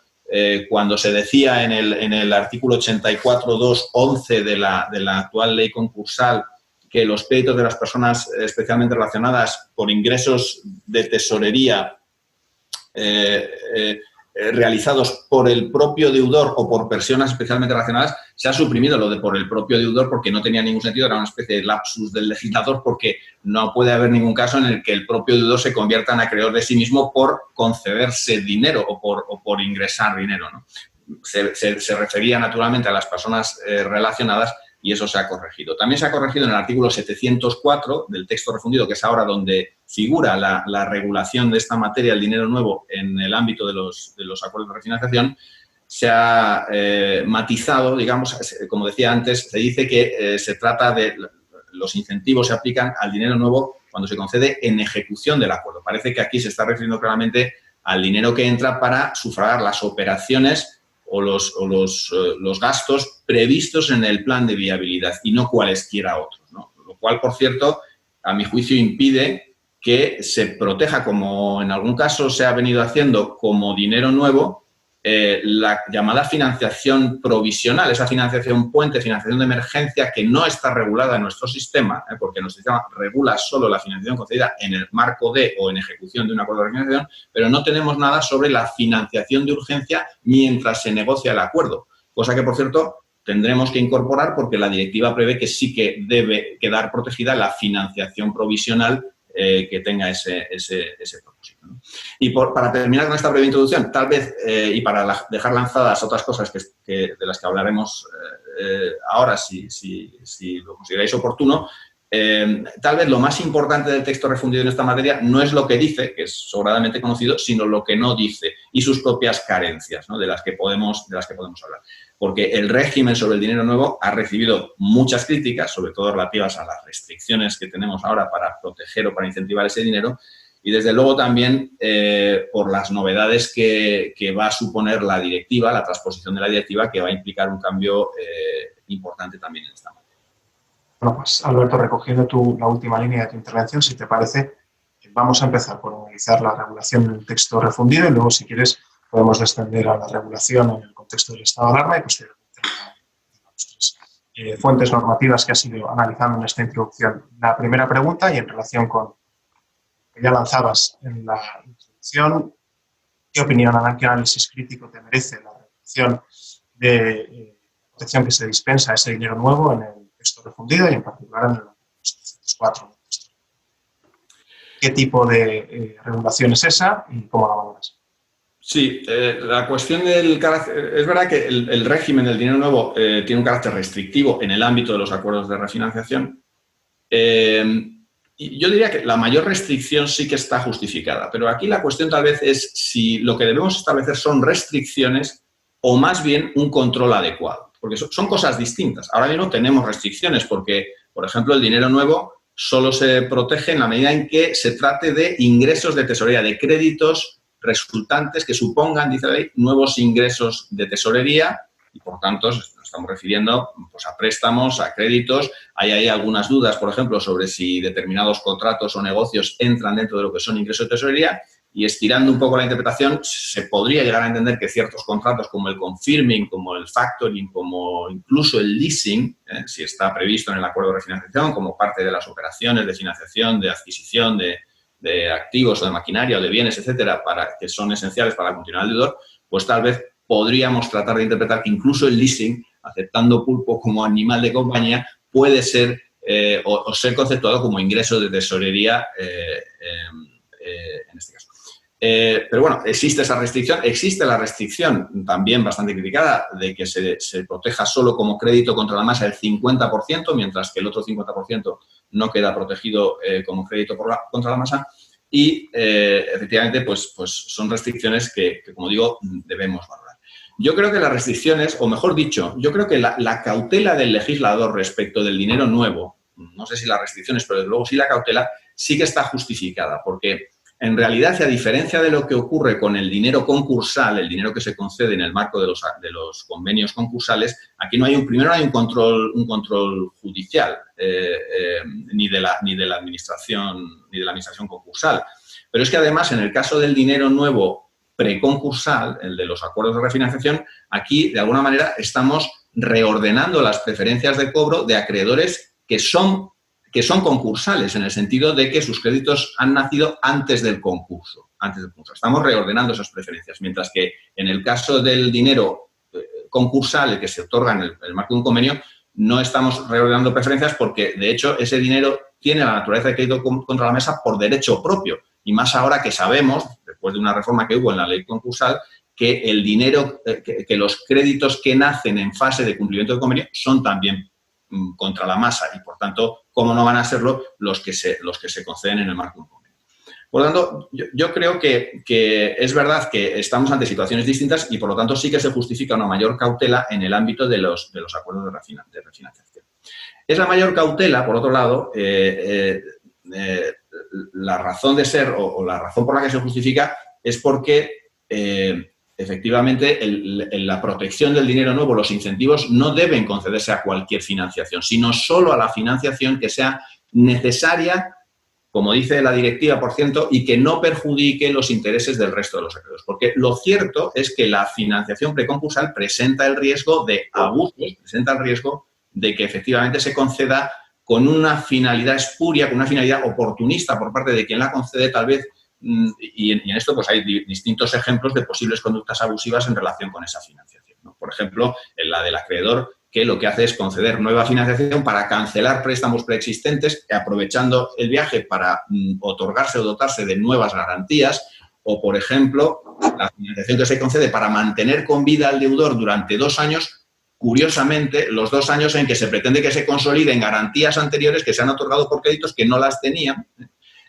cuando se decía en el artículo 84.2.11 de la actual ley concursal que los créditos de las personas especialmente relacionadas por ingresos de tesorería realizados por el propio deudor o por personas especialmente relacionadas, se ha suprimido lo de por el propio deudor porque no tenía ningún sentido, era una especie de lapsus del legislador, porque no puede haber ningún caso en el que el propio deudor se convierta en acreedor de sí mismo por concederse dinero o por ingresar dinero, ¿no? Se refería naturalmente a las personas relacionadas, y eso se ha corregido. También se ha corregido en el artículo 704 del texto refundido, que es ahora donde figura la regulación de esta materia, el dinero nuevo, en el ámbito de los acuerdos de refinanciación. Se ha matizado, digamos, como decía antes, se dice que se trata de los incentivos se aplican al dinero nuevo cuando se concede en ejecución del acuerdo. Parece que aquí se está refiriendo claramente al dinero que entra para sufragar las operaciones o los gastos previstos en el plan de viabilidad y no cualesquiera otros, ¿no? Lo cual, por cierto, a mi juicio impide que se proteja, como en algún caso se ha venido haciendo como dinero nuevo, la llamada financiación provisional, esa financiación puente, financiación de emergencia, que no está regulada en nuestro sistema, porque nuestro sistema regula solo la financiación concedida en el marco de o en ejecución de un acuerdo de refinanciación, pero no tenemos nada sobre la financiación de urgencia mientras se negocia el acuerdo, cosa que, por cierto, tendremos que incorporar porque la directiva prevé que sí que debe quedar protegida la financiación provisional que tenga ese propósito, ¿no? Y para terminar con esta breve introducción, tal vez, y para dejar lanzadas otras cosas de las que hablaremos ahora, si lo consideráis oportuno, tal vez lo más importante del texto refundido en esta materia no es lo que dice, que es sobradamente conocido, sino lo que no dice y sus propias carencias, ¿no? de las que podemos hablar. Porque el régimen sobre el dinero nuevo ha recibido muchas críticas, sobre todo relativas a las restricciones que tenemos ahora para proteger o para incentivar ese dinero, y desde luego también por las novedades que va a suponer la directiva, la transposición de la directiva, que va a implicar un cambio importante también en esta materia. Bueno, pues Alberto, recogiendo la última línea de tu intervención, si te parece, vamos a empezar por analizar la regulación en el texto refundido y luego, si quieres, podemos descender a la regulación en el contexto del estado de alarma y posteriormente a nuestras fuentes normativas que has ido analizando en esta introducción. La primera pregunta, y en relación con que ya lanzabas en la introducción. ¿Qué opinión, qué análisis crítico te merece la reducción de protección que se dispensa a ese dinero nuevo en el texto refundido y en particular en el artículo 704? ¿Qué tipo de regulación es esa y cómo la valoras? Sí, la cuestión del carácter... Es verdad que el régimen del dinero nuevo tiene un carácter restrictivo en el ámbito de los acuerdos de refinanciación. Y yo diría que la mayor restricción sí que está justificada, pero aquí la cuestión tal vez es si lo que debemos establecer son restricciones o más bien un control adecuado, porque son cosas distintas. Ahora mismo tenemos restricciones porque, por ejemplo, el dinero nuevo solo se protege en la medida en que se trate de ingresos de tesorería, de créditos resultantes que supongan, dice la ley, nuevos ingresos de tesorería y, por tanto, nos estamos refiriendo pues, a préstamos, a créditos. Hay algunas dudas, por ejemplo, sobre si determinados contratos o negocios entran dentro de lo que son ingresos de tesorería y estirando un poco la interpretación se podría llegar a entender que ciertos contratos como el confirming, como el factoring, como incluso el leasing, si está previsto en el acuerdo de refinanciación como parte de las operaciones de financiación, de adquisición de activos o de maquinaria o de bienes, etcétera, que son esenciales para continuar el deudor, pues tal vez podríamos tratar de interpretar que incluso el leasing, aceptando pulpo como animal de compañía, puede ser o ser conceptuado como ingreso de tesorería en este caso. Pero bueno, existe esa restricción. Existe la restricción, también bastante criticada, de que se proteja solo como crédito contra la masa el 50%, mientras que el otro 50% no queda protegido como crédito contra la masa. Y, efectivamente, pues son restricciones que, como digo, debemos valorar. Yo creo que las restricciones, o mejor dicho, yo creo que la cautela del legislador respecto del dinero nuevo, no sé si las restricciones, pero desde luego sí la cautela, sí que está justificada, porque en realidad, a diferencia de lo que ocurre con el dinero concursal, el dinero que se concede en el marco de los convenios concursales, aquí primero no hay un control judicial, ni de la administración concursal. Pero es que además, en el caso del dinero nuevo preconcursal, el de los acuerdos de refinanciación, aquí, de alguna manera, estamos reordenando las preferencias de cobro de acreedores que son concursales, en el sentido de que sus créditos han nacido antes del concurso. Estamos reordenando esas preferencias, mientras que en el caso del dinero concursal, el que se otorga en el marco de un convenio, no estamos reordenando preferencias porque, de hecho, ese dinero tiene la naturaleza de crédito contra la mesa por derecho propio. Y más ahora que sabemos, después de una reforma que hubo en la ley concursal, que el dinero, que los créditos que nacen en fase de cumplimiento del convenio son también contra la masa y, por tanto, ¿cómo no van a serlo los que se conceden en el marco de un convenio? Por lo tanto, yo creo que es verdad que estamos ante situaciones distintas y, por lo tanto, sí que se justifica una mayor cautela en el ámbito de los acuerdos de refinanciación. Esa mayor cautela, por otro lado, la razón de ser o la razón por la que se justifica es porque efectivamente, la protección del dinero nuevo, los incentivos, no deben concederse a cualquier financiación, sino solo a la financiación que sea necesaria, como dice la directiva, por cierto, y que no perjudique los intereses del resto de los acreedores. Porque lo cierto es que la financiación preconcursal presenta el riesgo de abusos, presenta el riesgo de que efectivamente se conceda con una finalidad espuria, con una finalidad oportunista por parte de quien la concede, tal vez. Y en esto pues hay distintos ejemplos de posibles conductas abusivas en relación con esa financiación, ¿no? Por ejemplo, en la del acreedor, que lo que hace es conceder nueva financiación para cancelar préstamos preexistentes, aprovechando el viaje para otorgarse o dotarse de nuevas garantías, o, por ejemplo, la financiación que se concede para mantener con vida al deudor durante 2 años, curiosamente, los 2 años en que se pretende que se consoliden garantías anteriores que se han otorgado por créditos que no las tenían.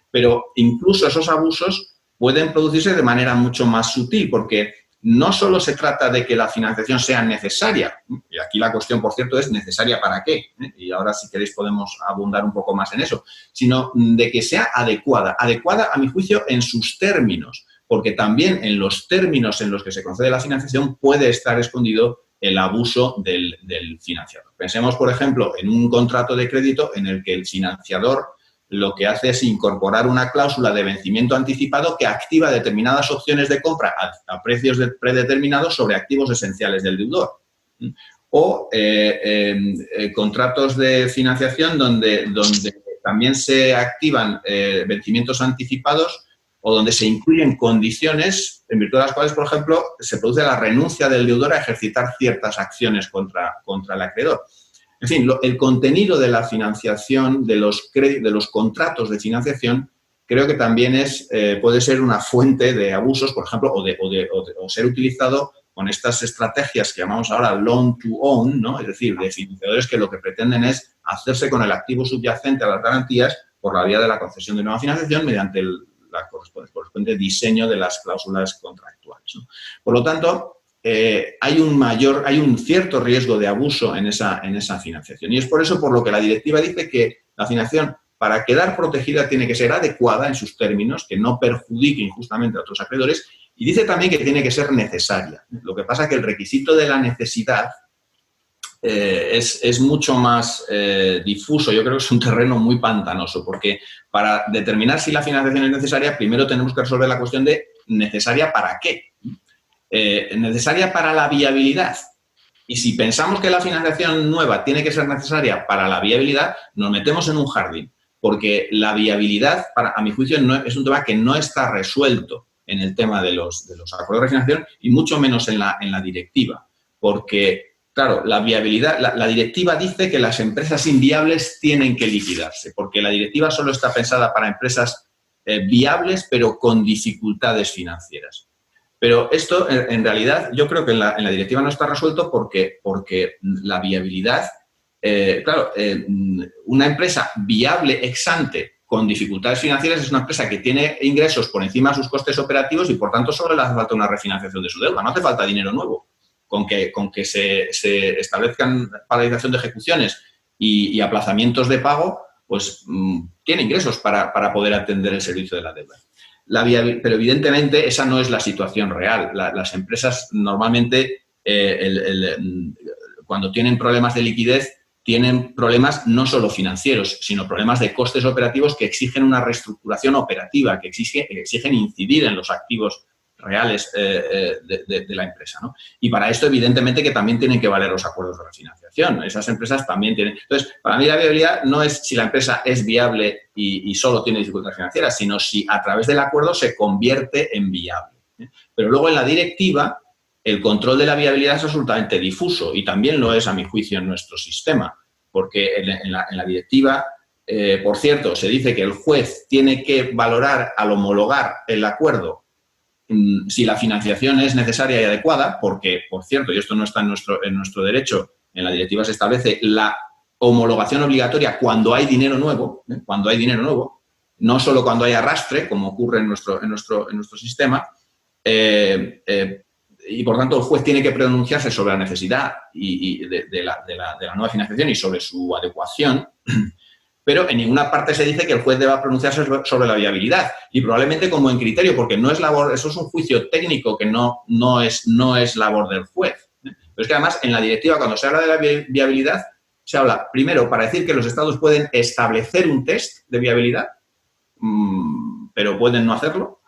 Pero incluso esos abusos pueden producirse de manera mucho más sutil, porque no solo se trata de que la financiación sea necesaria, y aquí la cuestión, por cierto, es necesaria para qué, y ahora si queréis podemos abundar un poco más en eso, sino de que sea adecuada a mi juicio en sus términos, porque también en los términos en los que se concede la financiación puede estar escondido el abuso del financiador. Pensemos, por ejemplo, en un contrato de crédito en el que el financiador lo que hace es incorporar una cláusula de vencimiento anticipado que activa determinadas opciones de compra a precios predeterminados sobre activos esenciales del deudor. O contratos de financiación donde también se activan vencimientos anticipados o donde se incluyen condiciones en virtud de las cuales, por ejemplo, se produce la renuncia del deudor a ejercitar ciertas acciones contra el acreedor. En fin, el contenido de la financiación, de los contratos de financiación, creo que también puede ser una fuente de abusos, por ejemplo, o ser utilizado con estas estrategias que llamamos ahora loan to own, ¿no? Es decir, de financiadores que lo que pretenden es hacerse con el activo subyacente a las garantías por la vía de la concesión de nueva financiación mediante el correspondiente diseño de las cláusulas contractuales, ¿no? Por lo tanto, hay un cierto riesgo de abuso en esa financiación. Y es por eso por lo que la directiva dice que la financiación, para quedar protegida, tiene que ser adecuada en sus términos, que no perjudique injustamente a otros acreedores, y dice también que tiene que ser necesaria. Lo que pasa es que el requisito de la necesidad es mucho más difuso. Yo creo que es un terreno muy pantanoso, porque para determinar si la financiación es necesaria, primero tenemos que resolver la cuestión de necesaria para qué. Necesaria para la viabilidad. Y si pensamos que la financiación nueva tiene que ser necesaria para la viabilidad, nos metemos en un jardín, porque la viabilidad, a mi juicio, es un tema que no está resuelto en el tema de los acuerdos de refinanciación y mucho menos en la directiva, porque, claro, la viabilidad, la directiva dice que las empresas inviables tienen que liquidarse, porque la directiva solo está pensada para empresas viables, pero con dificultades financieras. Pero esto, en realidad, yo creo que en la directiva no está resuelto porque la viabilidad, una empresa viable ex ante con dificultades financieras es una empresa que tiene ingresos por encima de sus costes operativos y, por tanto, solo le hace falta una refinanciación de su deuda. No hace falta dinero nuevo. Con que se establezcan paralización de ejecuciones y aplazamientos de pago, pues tiene ingresos para poder atender el servicio de la deuda. Pero, evidentemente, esa no es la situación real. Las empresas normalmente, cuando tienen problemas de liquidez, tienen problemas no solo financieros, sino problemas de costes operativos que exigen una reestructuración operativa, que exigen incidir en los activos reales de la empresa, ¿no? Y para esto, evidentemente, que también tienen que valer los acuerdos de refinanciación. Esas empresas también tienen... Entonces, para mí la viabilidad no es si la empresa es viable y solo tiene dificultades financieras, sino si a través del acuerdo se convierte en viable, ¿eh? Pero luego en la directiva el control de la viabilidad es absolutamente difuso y también lo es, a mi juicio, en nuestro sistema, porque en la directiva, por cierto, se dice que el juez tiene que valorar al homologar el acuerdo si la financiación es necesaria y adecuada, porque, por cierto, y esto no está en nuestro derecho, en la directiva se establece la homologación obligatoria cuando hay dinero nuevo, no solo cuando hay arrastre, como ocurre en nuestro sistema, y, por tanto, el juez tiene que pronunciarse sobre la necesidad de la nueva financiación y sobre su adecuación, pero en ninguna parte se dice que el juez deba pronunciarse sobre la viabilidad, y probablemente como en criterio, porque no es labor, eso es un juicio técnico que no es labor del juez. Pero es que además en la directiva, cuando se habla de la viabilidad, se habla primero para decir que los estados pueden establecer un test de viabilidad, pero pueden no hacerlo,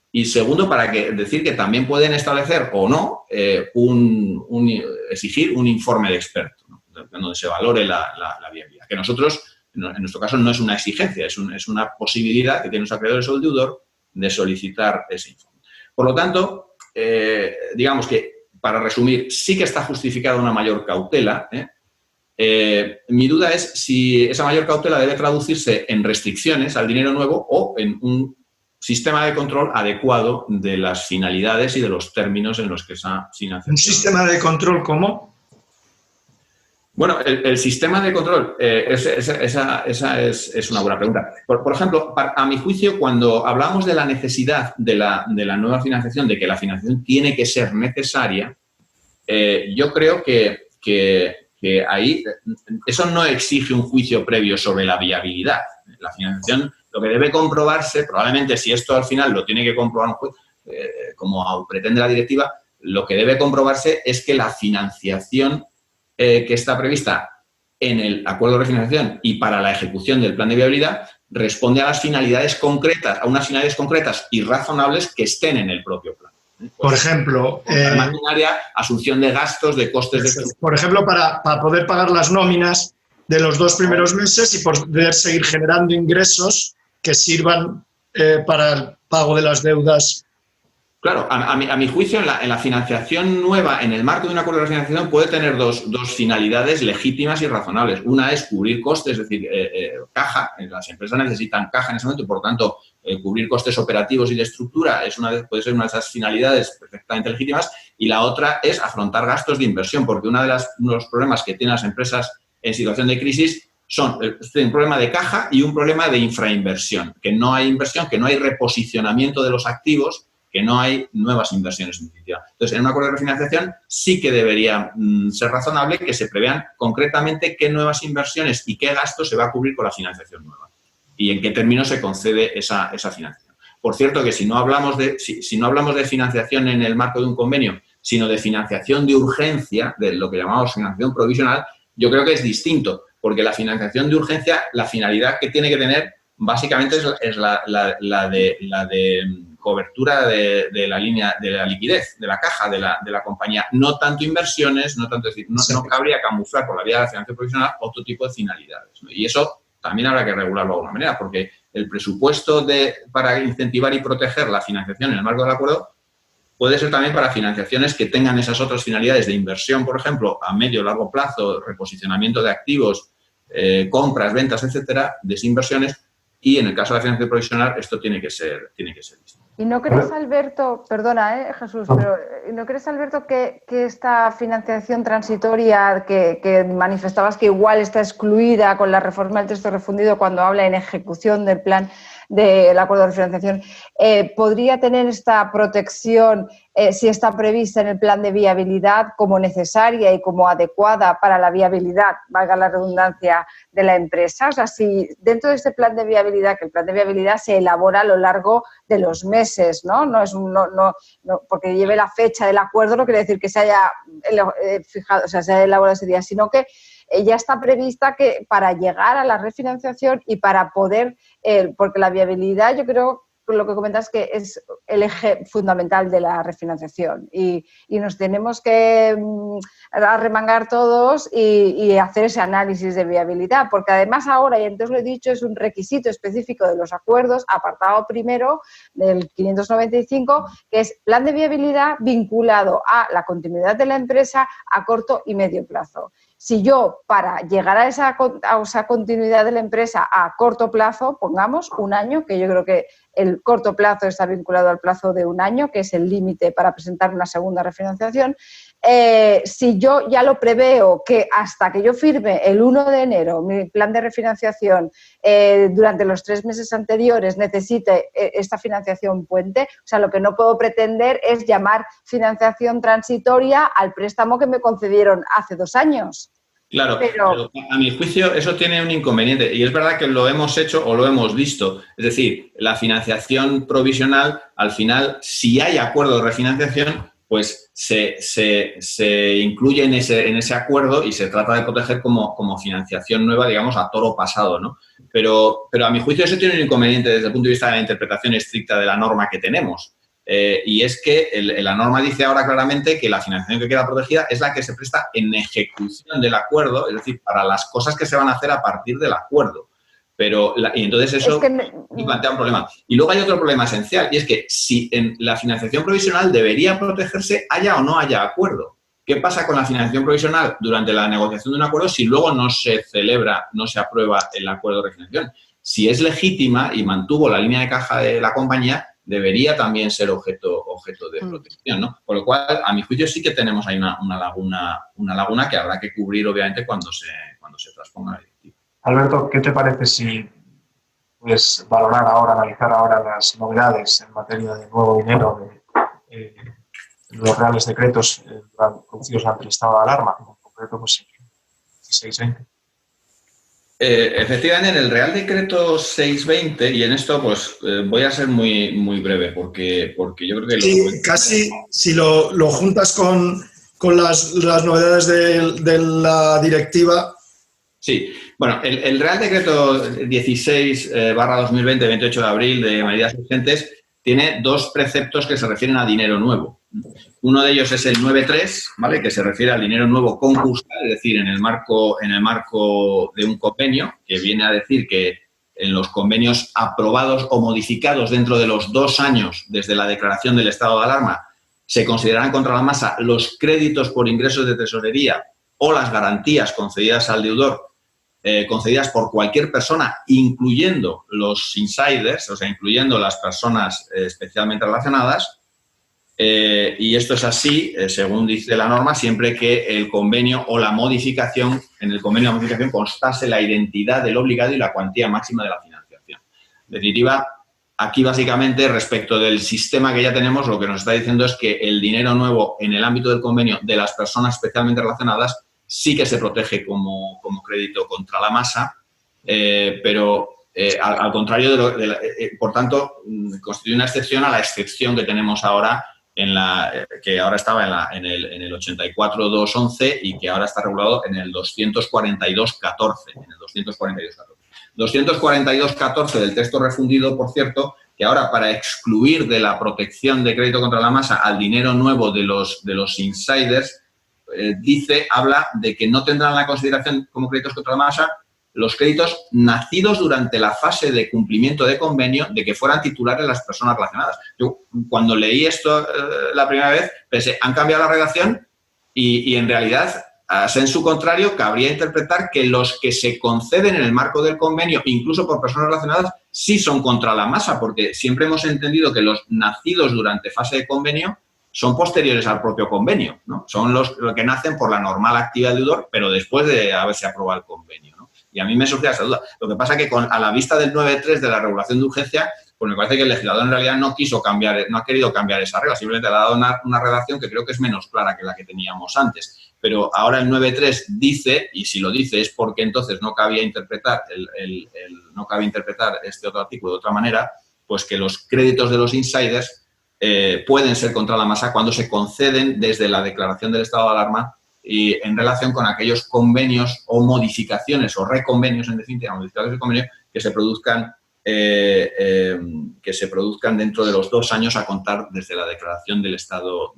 y segundo para decir que también pueden establecer o no exigir un informe de experto, ¿no? Donde se valore la viabilidad, que nosotros, en nuestro caso, no es una exigencia, es una posibilidad que tienen los acreedores o el deudor de solicitar ese informe. Por lo tanto, digamos que, para resumir, sí que está justificada una mayor cautela. Mi duda es si esa mayor cautela debe traducirse en restricciones al dinero nuevo o en un sistema de control adecuado de las finalidades y de los términos en los que esa financiación... ¿Un sistema de control cómo? Bueno, el sistema de control, esa es una buena pregunta. Por ejemplo, a mi juicio, cuando hablamos de la necesidad de la nueva financiación, de que la financiación tiene que ser necesaria, yo creo que ahí eso no exige un juicio previo sobre la viabilidad. La financiación, lo que debe comprobarse, probablemente si esto al final lo tiene que comprobar un juez, como pretende la directiva, lo que debe comprobarse es que la financiación que está prevista en el acuerdo de refinanciación y para la ejecución del plan de viabilidad responde a las finalidades concretas, a unas finalidades concretas y razonables que estén en el propio plan. Por ejemplo, maquinaria, asunción de gastos, de costes de... Por ejemplo, para poder pagar las nóminas de los 2 primeros meses y poder seguir generando ingresos que sirvan para el pago de las deudas. Claro, a mi juicio, en la financiación nueva, en el marco de un acuerdo de refinanciación, puede tener dos finalidades legítimas y razonables. Una es cubrir costes, es decir, caja. Las empresas necesitan caja en ese momento y, por tanto, cubrir costes operativos y de estructura puede ser una de esas finalidades perfectamente legítimas. Y la otra es afrontar gastos de inversión, porque uno de los problemas que tienen las empresas en situación de crisis son un problema de caja y un problema de infrainversión, que no hay inversión, que no hay reposicionamiento de los activos, que no hay nuevas inversiones en definitiva. Entonces, en un acuerdo de refinanciación sí que debería ser razonable que se prevean concretamente qué nuevas inversiones y qué gastos se va a cubrir con la financiación nueva y en qué términos se concede esa financiación. Por cierto, que si no hablamos de financiación en el marco de un convenio, sino de financiación de urgencia, de lo que llamamos financiación provisional, yo creo que es distinto, porque la financiación de urgencia, la finalidad que tiene que tener básicamente es la de cobertura de la línea, de la liquidez, de la caja de la compañía, no tanto inversiones, no cabría camuflar por la vía de la financiación provisional otro tipo de finalidades, ¿no? Y eso también habrá que regularlo de alguna manera, porque el presupuesto para incentivar y proteger la financiación en el marco del acuerdo puede ser también para financiaciones que tengan esas otras finalidades de inversión, por ejemplo, a medio o largo plazo, reposicionamiento de activos, compras, ventas, etcétera, desinversiones, y en el caso de la financiación provisional esto tiene que ser distinto. ¿Y no crees, Alberto, perdona, Jesús, pero ¿no crees, Alberto, que esta financiación transitoria que manifestabas que igual está excluida con la reforma del texto refundido cuando habla en ejecución del plan del acuerdo de refinanciación, podría tener esta protección si está prevista en el plan de viabilidad como necesaria y como adecuada para la viabilidad, valga la redundancia, de la empresa? O sea, si dentro de este plan de viabilidad, que el plan de viabilidad se elabora a lo largo de los meses, ¿no? No es porque lleve la fecha del acuerdo no quiere decir que se haya fijado, o sea, se haya elaborado ese día, sino que ya está prevista que para llegar a la refinanciación y para poder, porque la viabilidad, yo creo, lo que comentas, que es el eje fundamental de la refinanciación y nos tenemos que arremangar todos y hacer ese análisis de viabilidad, porque además ahora, y antes lo he dicho, es un requisito específico de los acuerdos, apartado primero del 595, que es plan de viabilidad vinculado a la continuidad de la empresa a corto y medio plazo. Si yo, para llegar a esa continuidad de la empresa a corto plazo, pongamos un año, que yo creo que el corto plazo está vinculado al plazo de un año, que es el límite para presentar una segunda refinanciación, si yo ya lo preveo que hasta que yo firme el 1 de enero mi plan de refinanciación durante los 3 meses anteriores necesite esta financiación puente, o sea, lo que no puedo pretender es llamar financiación transitoria al préstamo que me concedieron hace 2 años. Claro, pero a mi juicio eso tiene un inconveniente y es verdad que lo hemos hecho o lo hemos visto. Es decir, la financiación provisional, al final, si hay acuerdo de refinanciación, pues se incluye en ese acuerdo y se trata de proteger como financiación nueva, digamos, a toro pasado, ¿no? Pero a mi juicio eso tiene un inconveniente desde el punto de vista de la interpretación estricta de la norma que tenemos. Y es que la norma dice ahora claramente que la financiación que queda protegida es la que se presta en ejecución del acuerdo, es decir, para las cosas que se van a hacer a partir del acuerdo. Y entonces eso plantea un problema. Y luego hay otro problema esencial, y es que si en la financiación provisional debería protegerse haya o no haya acuerdo. ¿Qué pasa con la financiación provisional durante la negociación de un acuerdo si luego no se celebra, no se aprueba el acuerdo de refinanciación? Si es legítima y mantuvo la línea de caja de la compañía, debería también ser objeto de protección, ¿no? Con lo cual, a mi juicio, sí que tenemos ahí una laguna que habrá que cubrir, obviamente, cuando se transponga la directiva. Alberto, ¿qué te parece si puedes analizar ahora las novedades en materia de nuevo dinero de los reales decretos producidos ante el estado de alarma, en concreto, pues, 1620? Efectivamente, en el Real Decreto 620, y en esto pues voy a ser muy, muy breve, porque yo creo que... Sí, casi, si lo juntas con las novedades de la directiva... Sí, bueno, el Real Decreto 16/2020, 28 de abril, de medidas urgentes, tiene 2 preceptos que se refieren a dinero nuevo. Uno de ellos es el 9.3, ¿vale? Que se refiere al dinero nuevo concursal, es decir, en el marco de un convenio, que viene a decir que en los convenios aprobados o modificados dentro de los 2 años desde la declaración del estado de alarma, se considerarán contra la masa los créditos por ingresos de tesorería o las garantías concedidas al deudor, concedidas por cualquier persona, incluyendo los insiders, o sea, incluyendo las personas especialmente relacionadas. Y esto es así, según dice la norma, siempre que el convenio o la modificación, en el convenio o la modificación constase la identidad del obligado y la cuantía máxima de la financiación. En definitiva, aquí básicamente respecto del sistema que ya tenemos, lo que nos está diciendo es que el dinero nuevo en el ámbito del convenio de las personas especialmente relacionadas sí que se protege como crédito contra la masa, pero al contrario, por tanto, constituye una excepción a la excepción que tenemos ahora, que ahora estaba en el 84.2.11 y que ahora está regulado en el 242.14. 242.14 del texto refundido, por cierto, que ahora para excluir de la protección de crédito contra la masa al dinero nuevo de los insiders, habla de que no tendrán la consideración como créditos contra la masa los créditos nacidos durante la fase de cumplimiento de convenio de que fueran titulares las personas relacionadas. Yo, cuando leí esto la primera vez, pensé, han cambiado la redacción y en realidad, a sensu contrario, cabría interpretar que los que se conceden en el marco del convenio, incluso por personas relacionadas, sí son contra la masa, porque siempre hemos entendido que los nacidos durante fase de convenio son posteriores al propio convenio, ¿no? Son los que nacen por la normal actividad de deudor, pero después de haberse aprobado el convenio, ¿no? Y a mí me surge esa duda. Lo que pasa es que a la vista del 9.3 de la regulación de urgencia, pues me parece que el legislador en realidad no ha querido cambiar esa regla, simplemente le ha dado una redacción que creo que es menos clara que la que teníamos antes. Pero ahora el 9.3 dice, y si lo dice es porque entonces no cabía interpretar este otro artículo de otra manera, pues que los créditos de los insiders pueden ser contra la masa cuando se conceden desde la declaración del estado de alarma y en relación con aquellos convenios o modificaciones o reconvenios, en definitiva, modificaciones de convenio que se produzcan dentro de los 2 años a contar desde la declaración del estado.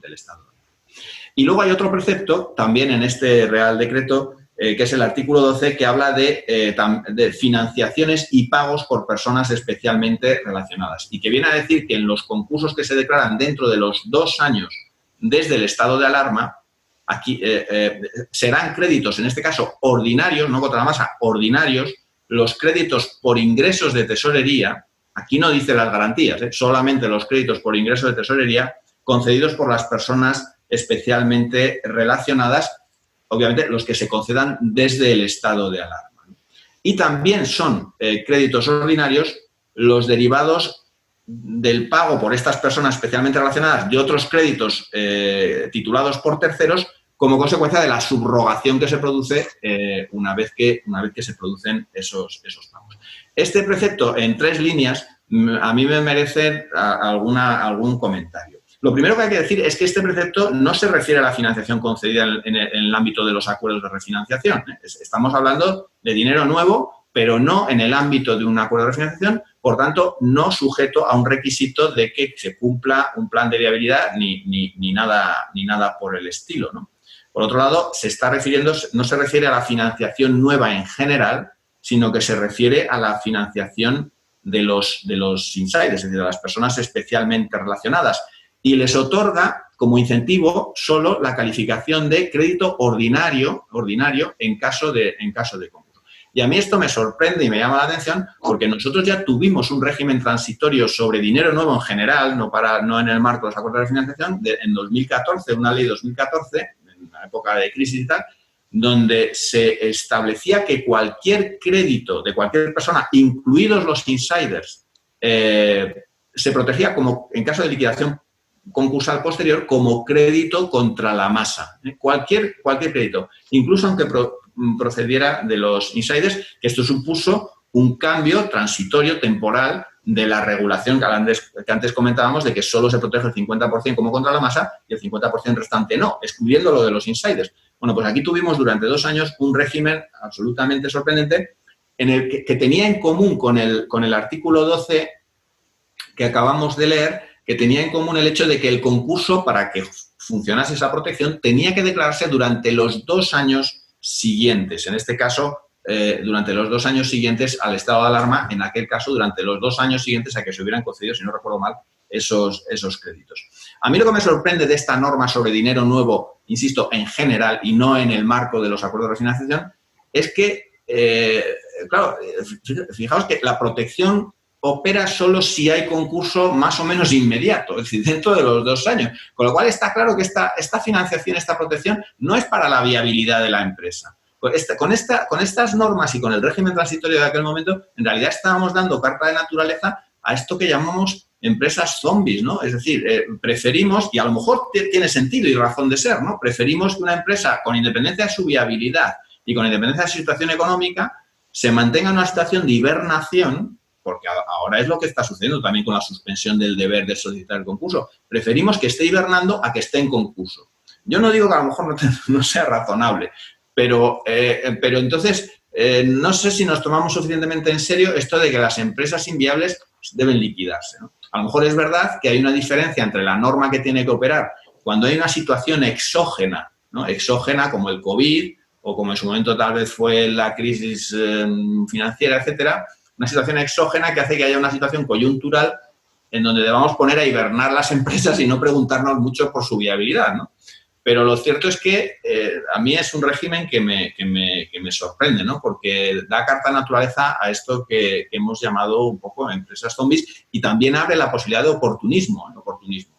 Y luego hay otro precepto, también en este Real Decreto, que es el artículo 12, que habla de financiaciones y pagos por personas especialmente relacionadas y que viene a decir que en los concursos que se declaran dentro de los 2 años desde el estado de alarma, aquí serán créditos, en este caso ordinarios, no contra la masa, ordinarios, los créditos por ingresos de tesorería, aquí no dice las garantías, solamente los créditos por ingresos de tesorería concedidos por las personas especialmente relacionadas, obviamente los que se concedan desde el estado de alarma. Y también son créditos ordinarios los derivados del pago por estas personas especialmente relacionadas de otros créditos titulados por terceros como consecuencia de la subrogación que se produce una vez que se producen esos pagos. Este precepto, en 3 líneas, a mí me merece algún comentario. Lo primero que hay que decir es que este precepto no se refiere a la financiación concedida en el ámbito de los acuerdos de refinanciación. Estamos hablando de dinero nuevo, pero no en el ámbito de un acuerdo de refinanciación, por tanto, no sujeto a un requisito de que se cumpla un plan de viabilidad ni nada por el estilo, ¿no? Por otro lado, no se refiere a la financiación nueva en general, sino que se refiere a la financiación de los insiders, es decir, de las personas especialmente relacionadas, y les otorga como incentivo solo la calificación de crédito ordinario en caso de concurso. Y a mí esto me sorprende y me llama la atención porque nosotros ya tuvimos un régimen transitorio sobre dinero nuevo en general, no en el marco de los acuerdos de refinanciación, en 2014, una ley 2014, en la época de crisis y tal, donde se establecía que cualquier crédito de cualquier persona, incluidos los insiders, se protegía como en caso de liquidación concursal posterior como crédito contra la masa. Cualquier crédito, incluso aunque procediera de los insiders, que esto supuso un cambio transitorio, temporal, de la regulación que antes comentábamos de que solo se protege el 50% como contra la masa y el 50% restante no, excluyendo lo de los insiders. Bueno, pues aquí tuvimos durante 2 años un régimen absolutamente sorprendente en el que tenía en común con el artículo 12 que acabamos de leer, que tenía en común el hecho de que el concurso, para que funcionase esa protección, tenía que declararse durante los 2 años siguientes. En este caso, durante los 2 años siguientes al estado de alarma, en aquel caso, durante los 2 años siguientes a que se hubieran concedido, si no recuerdo mal, esos créditos. A mí lo que me sorprende de esta norma sobre dinero nuevo, insisto, en general y no en el marco de los acuerdos de refinanciación, es que, claro, fijaos que la protección opera solo si hay concurso más o menos inmediato, es decir, dentro de los 2 años. Con lo cual está claro que esta financiación, esta protección, no es para la viabilidad de la empresa. Con estas normas y con el régimen transitorio de aquel momento, en realidad estábamos dando carta de naturaleza a esto que llamamos empresas zombies, ¿no? Es decir, preferimos, y a lo mejor tiene sentido y razón de ser, ¿no? Preferimos que una empresa, con independencia de su viabilidad y con independencia de su situación económica, se mantenga en una situación de hibernación, porque ahora es lo que está sucediendo también con la suspensión del deber de solicitar el concurso. Preferimos que esté hibernando a que esté en concurso. Yo no digo que a lo mejor no sea razonable, pero entonces no sé si nos tomamos suficientemente en serio esto de que las empresas inviables deben liquidarse, ¿no? A lo mejor es verdad que hay una diferencia entre la norma que tiene que operar cuando hay una situación exógena, ¿no? Exógena como el COVID o como en su momento tal vez fue la crisis financiera, etcétera, una situación exógena que hace que haya una situación coyuntural en donde debamos poner a hibernar las empresas y no preguntarnos mucho por su viabilidad, ¿no? Pero lo cierto es que a mí es un régimen que me sorprende, ¿no? Porque da carta naturaleza a esto que hemos llamado un poco empresas zombies y también abre la posibilidad de oportunismo.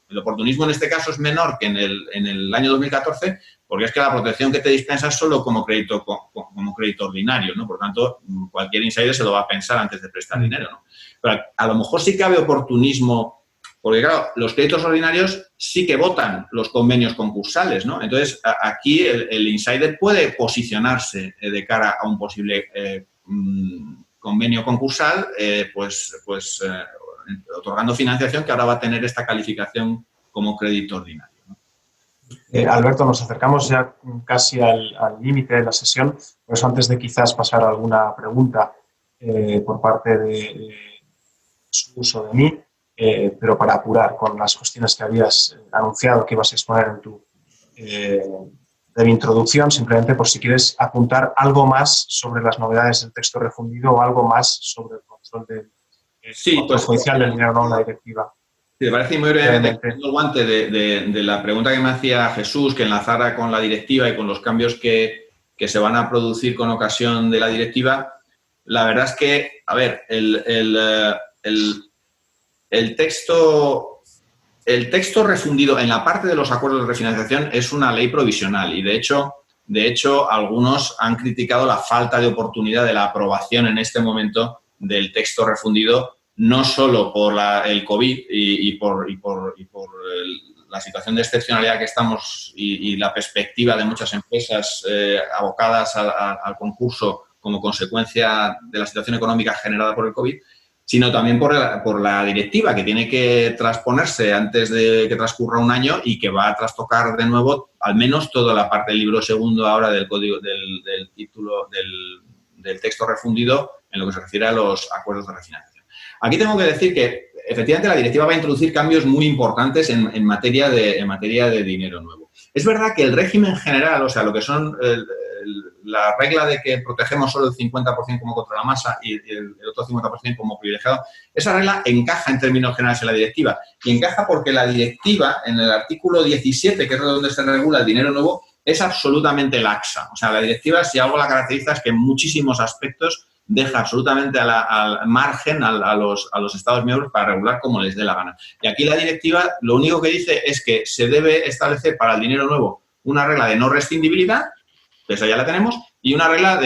El oportunismo en este caso es menor que en el año 2014 porque es que la protección que te dispensa es solo como crédito ordinario, ¿no? Por tanto, cualquier insider se lo va a pensar antes de prestar dinero, ¿no? Pero a lo mejor sí cabe oportunismo. Porque, claro, los créditos ordinarios sí que votan los convenios concursales, ¿no? Entonces, aquí el insider puede posicionarse de cara a un posible convenio concursal, otorgando financiación que ahora va a tener esta calificación como crédito ordinario, ¿no? Alberto, nos acercamos ya casi al límite de la sesión, por eso antes de quizás pasar a alguna pregunta por parte de su uso de mí, pero para apurar con las cuestiones que habías anunciado que ibas a exponer en tu introducción, simplemente por si quieres apuntar algo más sobre las novedades del texto refundido o algo más sobre el control del judicial del dinero no en la directiva. Si te parece, muy brevemente, el guante de la pregunta que me hacía Jesús, que enlazara con la directiva y con los cambios que se van a producir con ocasión de la directiva. La verdad es que, a ver, el texto refundido en la parte de los acuerdos de refinanciación es una ley provisional y, de hecho, algunos han criticado la falta de oportunidad de la aprobación en este momento del texto refundido, no solo por el COVID y por la situación de excepcionalidad que estamos y la perspectiva de muchas empresas abocadas al concurso como consecuencia de la situación económica generada por el COVID, sino también por la directiva que tiene que transponerse antes de que transcurra un año y que va a trastocar de nuevo al menos toda la parte del libro segundo ahora del código del título del texto refundido en lo que se refiere a los acuerdos de refinanciación. Aquí tengo que decir que efectivamente la directiva va a introducir cambios muy importantes en materia de dinero nuevo. Es verdad que el régimen general, o sea, lo que son la regla de que protegemos solo el 50% como contra la masa y el otro 50% como privilegiado, esa regla encaja en términos generales en la directiva. Y encaja porque la directiva, en el artículo 17, que es donde se regula el dinero nuevo, es absolutamente laxa. O sea, la directiva, si algo la caracteriza, es que en muchísimos aspectos deja absolutamente al margen a los Estados miembros para regular como les dé la gana. Y aquí la directiva lo único que dice es que se debe establecer para el dinero nuevo una regla de no rescindibilidad, esa ya la tenemos, y una regla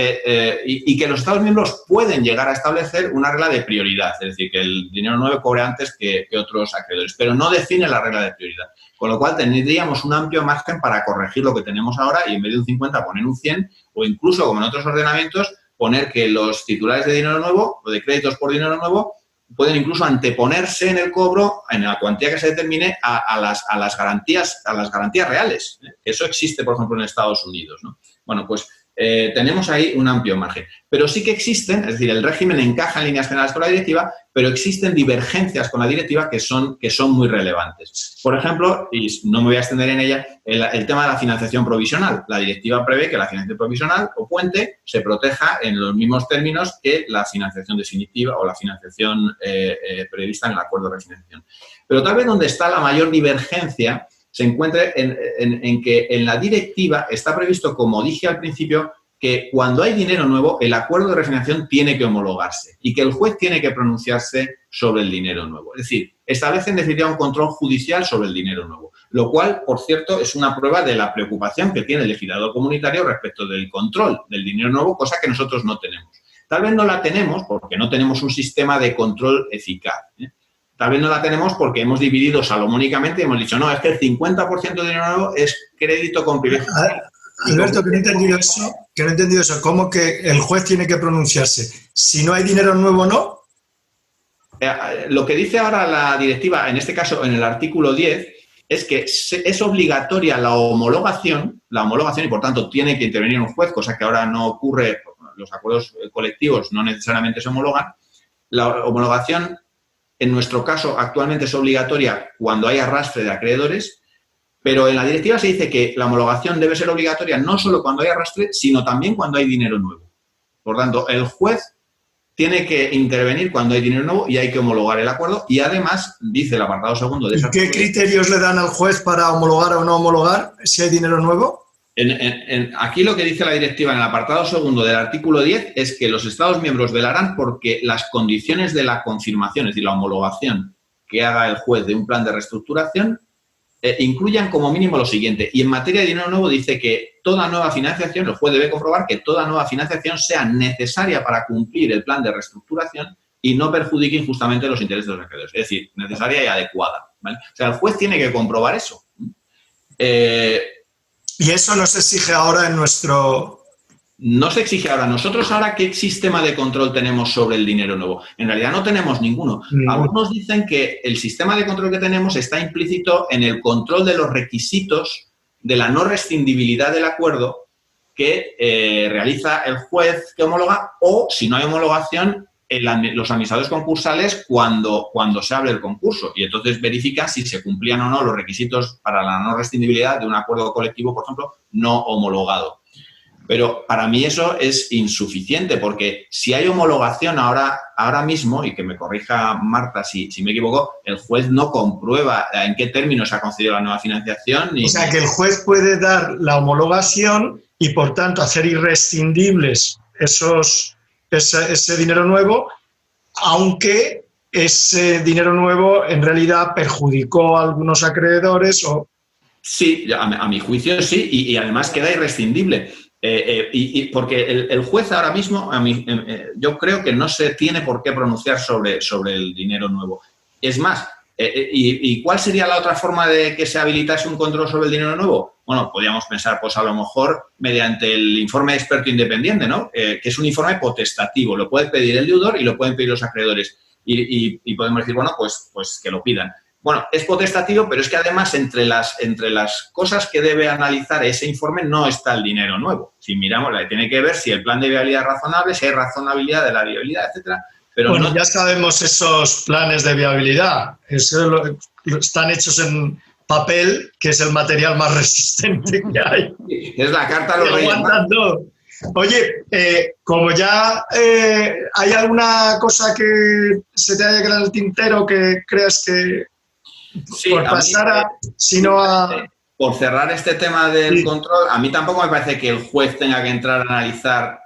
y que los Estados miembros pueden llegar a establecer una regla de prioridad, es decir, que el dinero nuevo cobre antes que otros acreedores, pero no define la regla de prioridad. Con lo cual tendríamos un amplio margen para corregir lo que tenemos ahora y en vez de un 50 poner un 100 o incluso, como en otros ordenamientos, poner que los titulares de dinero nuevo o de créditos por dinero nuevo pueden incluso anteponerse en el cobro, en la cuantía que se determine, a las garantías reales. Eso existe, por ejemplo, en Estados Unidos, ¿no? Bueno, pues tenemos ahí un amplio margen. Pero sí que existen, es decir, el régimen encaja en líneas generales con la directiva, pero existen divergencias con la directiva que son muy relevantes. Por ejemplo, y no me voy a extender en ella, el tema de la financiación provisional. La directiva prevé que la financiación provisional o puente se proteja en los mismos términos que la financiación definitiva o la financiación prevista en el acuerdo de refinanciación. Pero tal vez donde está la mayor divergencia se encuentre en que en la directiva está previsto, como dije al principio, que cuando hay dinero nuevo, el acuerdo de refinanciación tiene que homologarse y que el juez tiene que pronunciarse sobre el dinero nuevo. Es decir, establece en definitiva un control judicial sobre el dinero nuevo, lo cual, por cierto, es una prueba de la preocupación que tiene el legislador comunitario respecto del control del dinero nuevo, cosa que nosotros no tenemos. Tal vez no la tenemos porque no tenemos un sistema de control eficaz, ¿eh? Tal vez no la tenemos porque hemos dividido salomónicamente y hemos dicho, no, es que el 50% de dinero nuevo es crédito con privilegio. Alberto, que no he entendido eso. ¿Cómo que el juez tiene que pronunciarse? Si no hay dinero nuevo, ¿no? Lo que dice ahora la directiva, en este caso en el artículo 10, es que es obligatoria la homologación y por tanto tiene que intervenir un juez, cosa que ahora no ocurre, los acuerdos colectivos no necesariamente se homologan. La homologación, en nuestro caso, actualmente es obligatoria cuando hay arrastre de acreedores, pero en la directiva se dice que la homologación debe ser obligatoria no solo cuando hay arrastre, sino también cuando hay dinero nuevo. Por tanto, el juez tiene que intervenir cuando hay dinero nuevo y hay que homologar el acuerdo y además, dice el apartado segundo de esa... ¿Qué criterios le dan al juez para homologar o no homologar si hay dinero nuevo? Aquí lo que dice la directiva en el apartado segundo del artículo 10 es que los Estados miembros velarán porque las condiciones de la confirmación, es decir, la homologación que haga el juez de un plan de reestructuración, incluyan como mínimo lo siguiente. Y en materia de dinero nuevo dice que toda nueva financiación, el juez debe comprobar que toda nueva financiación sea necesaria para cumplir el plan de reestructuración y no perjudique injustamente los intereses de los acreedores. Es decir, necesaria y adecuada, ¿vale? O sea, el juez tiene que comprobar eso. Y eso no se exige ahora en nuestro... No se exige ahora. Nosotros ahora, ¿qué sistema de control tenemos sobre el dinero nuevo? En realidad no tenemos ninguno. Algunos dicen que el sistema de control que tenemos está implícito en el control de los requisitos de la no rescindibilidad del acuerdo que realiza el juez que homologa o, si no hay homologación, los administradores concursales cuando se abre el concurso y entonces verifican si se cumplían o no los requisitos para la no rescindibilidad de un acuerdo colectivo, por ejemplo, no homologado. Pero para mí eso es insuficiente porque si hay homologación ahora mismo, y que me corrija Marta si me equivoco, el juez no comprueba en qué términos se ha concedido la nueva financiación. O sea, que el juez puede dar la homologación y, por tanto, hacer irrescindibles ese dinero nuevo, aunque ese dinero nuevo en realidad perjudicó a algunos acreedores o... Sí, a mi juicio sí, y además queda irrescindible. Porque el juez ahora mismo, yo creo que no se tiene por qué pronunciar sobre el dinero nuevo. Es más, ¿y cuál sería la otra forma de que se habilitase un control sobre el dinero nuevo? Bueno, podríamos pensar, pues a lo mejor mediante el informe de experto independiente, ¿no? Que es un informe potestativo. Lo puede pedir el deudor y lo pueden pedir los acreedores. Y podemos decir, bueno, pues que lo pidan. Bueno, es potestativo, pero es que además entre las cosas que debe analizar ese informe no está el dinero nuevo. Si miramos, tiene que ver si el plan de viabilidad es razonable, si hay razonabilidad de la viabilidad, etcétera. Pero bueno, no... ya sabemos esos planes de viabilidad. Están hechos en papel, que es el material más resistente que hay. Es la carta de los Reyes Magos. Oye, como ya hay alguna cosa que se te haya quedado en el tintero que creas que... Sí, por pasar por cerrar este tema del control, a mí tampoco me parece que el juez tenga que entrar a analizar,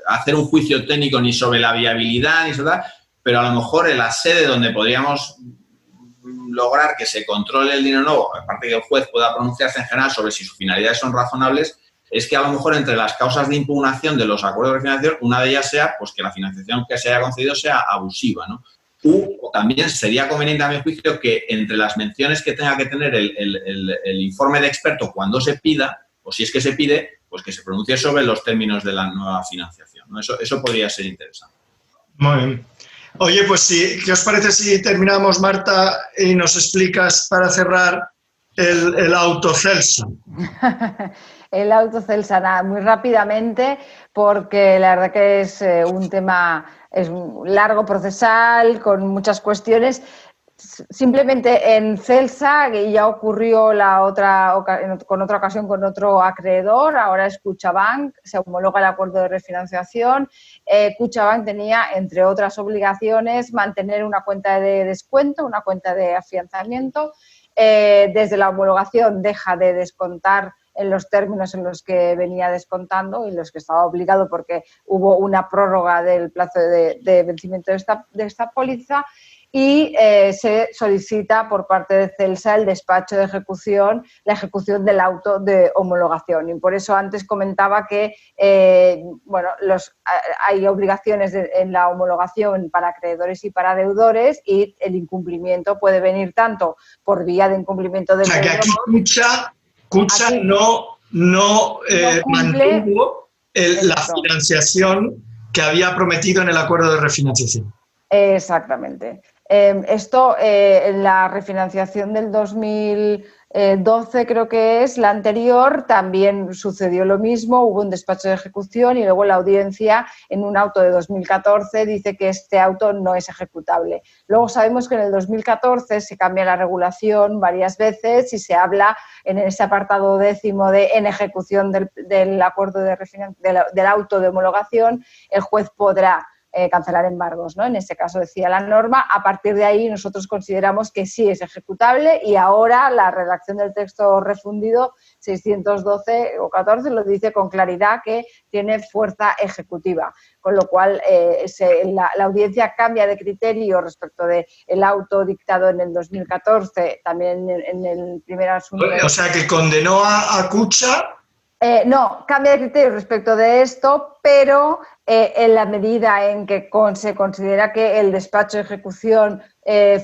hacer un juicio técnico ni sobre la viabilidad, ni sobre nada, pero a lo mejor en la sede donde podríamos lograr que se controle el dinero nuevo, aparte que el juez pueda pronunciarse en general sobre si sus finalidades son razonables, es que a lo mejor entre las causas de impugnación de los acuerdos de refinanciación, una de ellas sea pues que la financiación que se haya concedido sea abusiva, ¿no? O también sería conveniente, a mi juicio, que entre las menciones que tenga que tener el informe de experto cuando se pida, o si es que se pide, pues que se pronuncie sobre los términos de la nueva financiación, ¿no? Eso podría ser interesante. Muy bien. Oye, pues sí, ¿qué os parece si terminamos, Marta, y nos explicas para cerrar el autocelso? el auto Celsa? Nada, muy rápidamente, porque la verdad que es un tema largo, procesal, con muchas cuestiones. Simplemente en Celsa, que ya ocurrió con otra ocasión con otro acreedor, ahora es Cuchabank, se homologa el acuerdo de refinanciación. Cuchabank tenía, entre otras obligaciones, mantener una cuenta de descuento, una cuenta de afianzamiento. Desde la homologación deja de descontar en los términos en los que venía descontando y los que estaba obligado porque hubo una prórroga del plazo de vencimiento de esta póliza. Y se solicita por parte de Celsa el despacho de ejecución, la ejecución del auto de homologación. Y por eso antes comentaba que hay obligaciones en la homologación para acreedores y para deudores, y el incumplimiento puede venir tanto por vía de incumplimiento del deudor. O sea, que aquí Cucha no mantuvo la financiación que había prometido en el acuerdo de refinanciación. Exactamente. Esto, en la refinanciación del 2012, creo que es la anterior, también sucedió lo mismo, hubo un despacho de ejecución y luego la audiencia, en un auto de 2014, dice que este auto no es ejecutable. Luego sabemos que en el 2014 se cambia la regulación varias veces y se habla en ese apartado 10º de en ejecución del acuerdo del auto de homologación, el juez podrá cancelar embargos, ¿no? En ese caso decía la norma. A partir de ahí nosotros consideramos que sí es ejecutable, y ahora la redacción del texto refundido 612 o 14 lo dice con claridad, que tiene fuerza ejecutiva, con lo cual la audiencia cambia de criterio respecto del auto dictado en el 2014, también en el primer asunto. O sea, que condenó a Cucha. No, cambia de criterio respecto de esto, pero en la medida en que se considera que el despacho de ejecución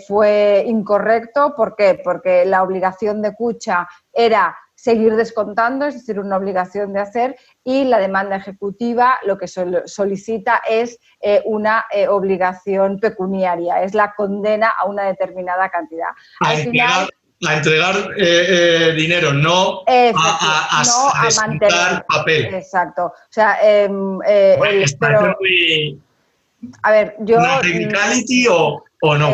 fue incorrecto. ¿Por qué? Porque la obligación de Cucha era seguir descontando, es decir, una obligación de hacer, y la demanda ejecutiva lo que solicita es una obligación pecuniaria, es la condena a una determinada cantidad. Al final, a entregar dinero, no a mantener papel. Exacto. O sea, a ver, yo... ¿Una technicality o no?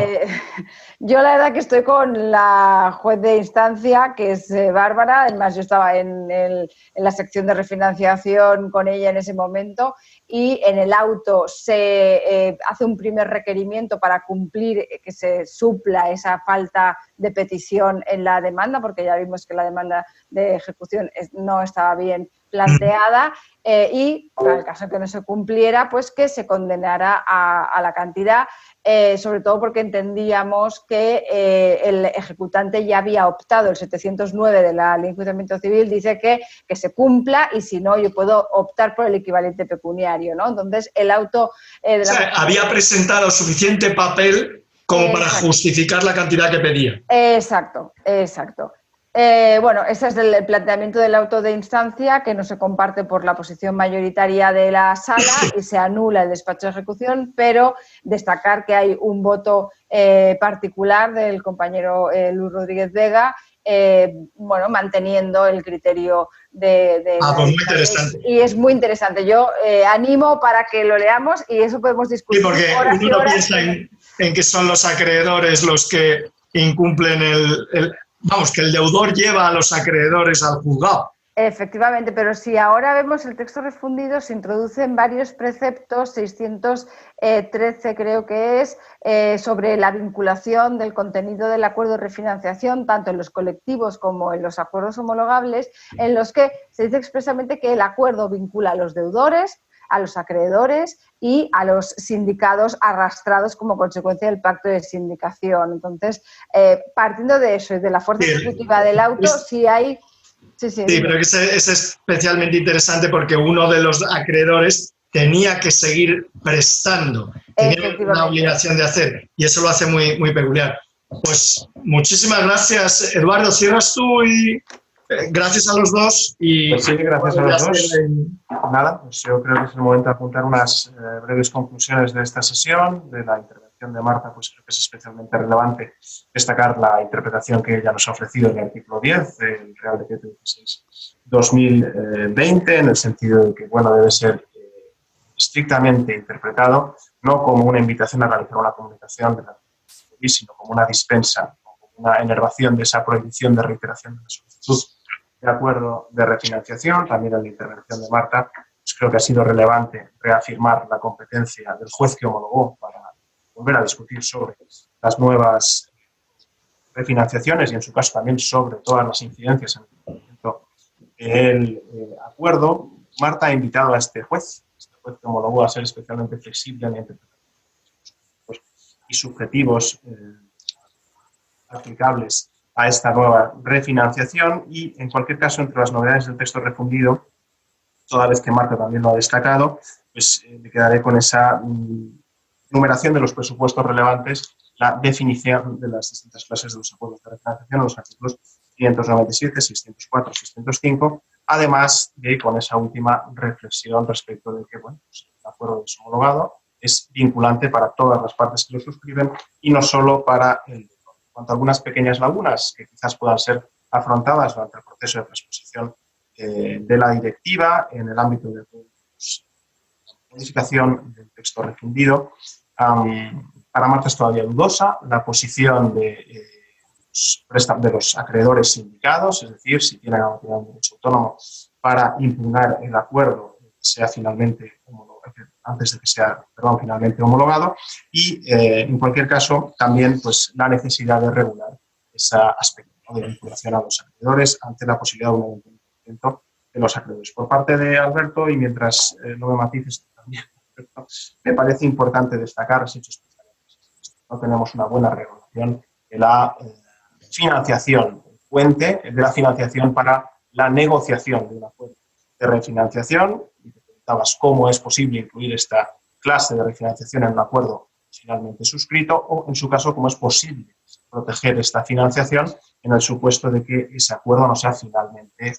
Yo la verdad que estoy con la juez de instancia, que es Bárbara. Además, yo estaba en la sección de refinanciación con ella en ese momento, y en el auto se hace un primer requerimiento para cumplir, que se supla esa falta de petición en la demanda, porque ya vimos que la demanda de ejecución no estaba bien planteada, y para el caso que no se cumpliera, pues que se condenara a la cantidad, sobre todo porque entendíamos que el ejecutante ya había optado, el 709 de la Ley de Enjuiciamiento Civil dice que se cumpla, y si no, yo puedo optar por el equivalente pecuniario, ¿no? Entonces, el auto... había presentado suficiente papel como para justificar la cantidad que pedía. Exacto, exacto. Bueno, ese es el planteamiento del auto de instancia, que no se comparte por la posición mayoritaria de la sala y se anula el despacho de ejecución, pero destacar que hay un voto particular del compañero Luis Rodríguez Vega, manteniendo el criterio de pues muy interesante. Y es muy interesante. Yo animo para que lo leamos, y eso podemos discutir. Sí, porque uno no piensa en que son los acreedores los que incumplen que el deudor lleva a los acreedores al juzgado. Efectivamente, pero si ahora vemos el texto refundido, se introducen varios preceptos, 613 creo que es, sobre la vinculación del contenido del acuerdo de refinanciación, tanto en los colectivos como en los acuerdos homologables, en los que se dice expresamente que el acuerdo vincula a los deudores, a los acreedores y a los sindicados arrastrados como consecuencia del pacto de sindicación. Entonces, partiendo de eso y de la fuerza ejecutiva del auto, sí hay... Sí, pero es especialmente interesante porque uno de los acreedores tenía que seguir prestando, tenía una obligación de hacer, y eso lo hace muy, muy peculiar. Pues muchísimas gracias, Eduardo. Cierras tú y gracias a los dos. Pues sí, gracias a los dos. Nada, pues yo creo que es el momento de apuntar unas breves conclusiones de esta sesión, de la intervención intervención de Marta, pues creo que es especialmente relevante destacar la interpretación que ella nos ha ofrecido en el artículo 10 del Real Decreto 16/2020, en el sentido de que, bueno, debe ser estrictamente interpretado, no como una invitación a realizar una comunicación de la ley, sino como una dispensa, como una enervación de esa prohibición de reiteración de la solicitud de acuerdo de refinanciación. También en la intervención de Marta, pues creo que ha sido relevante reafirmar la competencia del juez que homologó para volver a discutir sobre las nuevas refinanciaciones y, en su caso, también sobre todas las incidencias en el cumplimiento del acuerdo. Marta ha invitado a este juez que homologó, a ser especialmente flexible en la interpretación y subjetivos aplicables a esta nueva refinanciación. Y, en cualquier caso, entre las novedades del texto refundido, toda vez que Marta también lo ha destacado, pues me quedaré con esa numeración de los presupuestos relevantes, la definición de las distintas clases de los acuerdos de refinanciación en los artículos 597, 604, 605, además de con esa última reflexión respecto de que, bueno, pues el acuerdo deshomologado es vinculante para todas las partes que lo suscriben y no solo para el lector. En cuanto a algunas pequeñas lagunas que quizás puedan ser afrontadas durante el proceso de transposición de la directiva en el ámbito de la modificación del texto refundido, para Marta es todavía dudosa la posición de los acreedores sindicados, es decir, si tienen o no tienen un derecho autónomo para impugnar el acuerdo sea finalmente antes de que sea, finalmente homologado, y en cualquier caso también pues la necesidad de regular ese aspecto, ¿no?, de vinculación a los acreedores ante la posibilidad de un incumplimiento de los acreedores. Por parte de Alberto, y mientras no me matices también, me parece importante destacar los hechos especiales. No tenemos una buena regulación de la financiación, fuente de la financiación para la negociación de un acuerdo de refinanciación. Y te preguntabas cómo es posible incluir esta clase de refinanciación en un acuerdo finalmente suscrito, o en su caso cómo es posible proteger esta financiación en el supuesto de que ese acuerdo no sea finalmente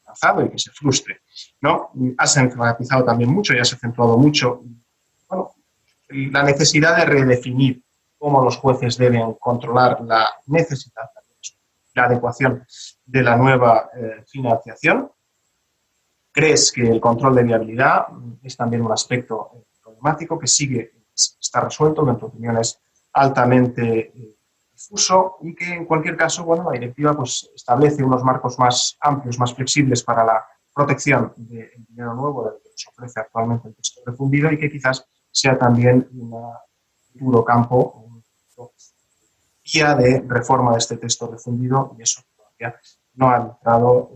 alcanzado y que se frustre, ¿no? Has enfatizado también mucho y has acentuado mucho, bueno, la necesidad de redefinir cómo los jueces deben controlar la necesidad, la adecuación de la nueva financiación. ¿Crees que el control de viabilidad es también un aspecto problemático que está resuelto, que en tu opinión es altamente difuso, y que en cualquier caso, bueno, la directiva pues establece unos marcos más amplios, más flexibles para la protección del dinero nuevo del que nos ofrece actualmente el texto refundido, y que quizás sea también un futuro campo, guía de reforma de este texto refundido, y eso todavía no ha entrado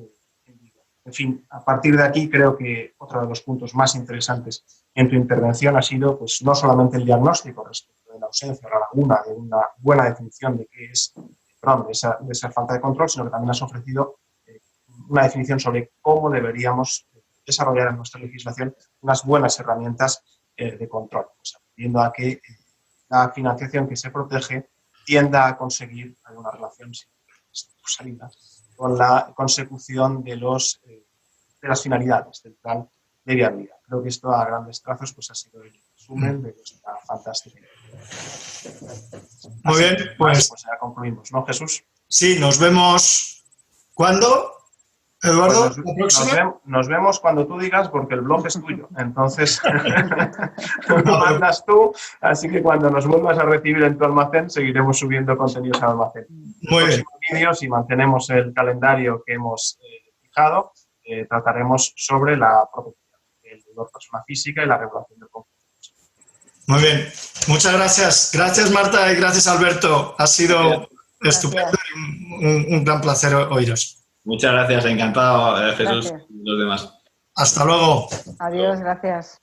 en vigor. En fin, a partir de aquí creo que otro de los puntos más interesantes en tu intervención ha sido pues no solamente el diagnóstico respecto de la ausencia o la laguna de una buena definición de qué es, de esa falta de control, sino que también has ofrecido una definición sobre cómo deberíamos desarrollar en nuestra legislación unas buenas herramientas de control, pues atendiendo a que la financiación que se protege tienda a conseguir alguna relación salida con la consecución de las finalidades del plan de viabilidad. Creo que esto a grandes trazos pues ha sido el resumen de nuestra fantástica. Muy bien, pues ya concluimos, ¿no, Jesús? Sí, nos vemos. ¿Cuándo, Eduardo? Pues nos vemos cuando tú digas, porque el blog es tuyo. Entonces, lo mandas tú, así que cuando nos vuelvas a recibir en tu almacén, seguiremos subiendo contenidos al almacén. Muy bien. Vídeos, si mantenemos el calendario que hemos fijado, trataremos sobre la protección del deudor persona física y la regulación del conflicto. Muy bien. Muchas gracias. Gracias, Marta, y gracias, Alberto. Ha sido estupendo y un gran placer oíros. Muchas gracias, encantado, Jesús, Gracias. y los demás. Hasta luego. Adiós, gracias.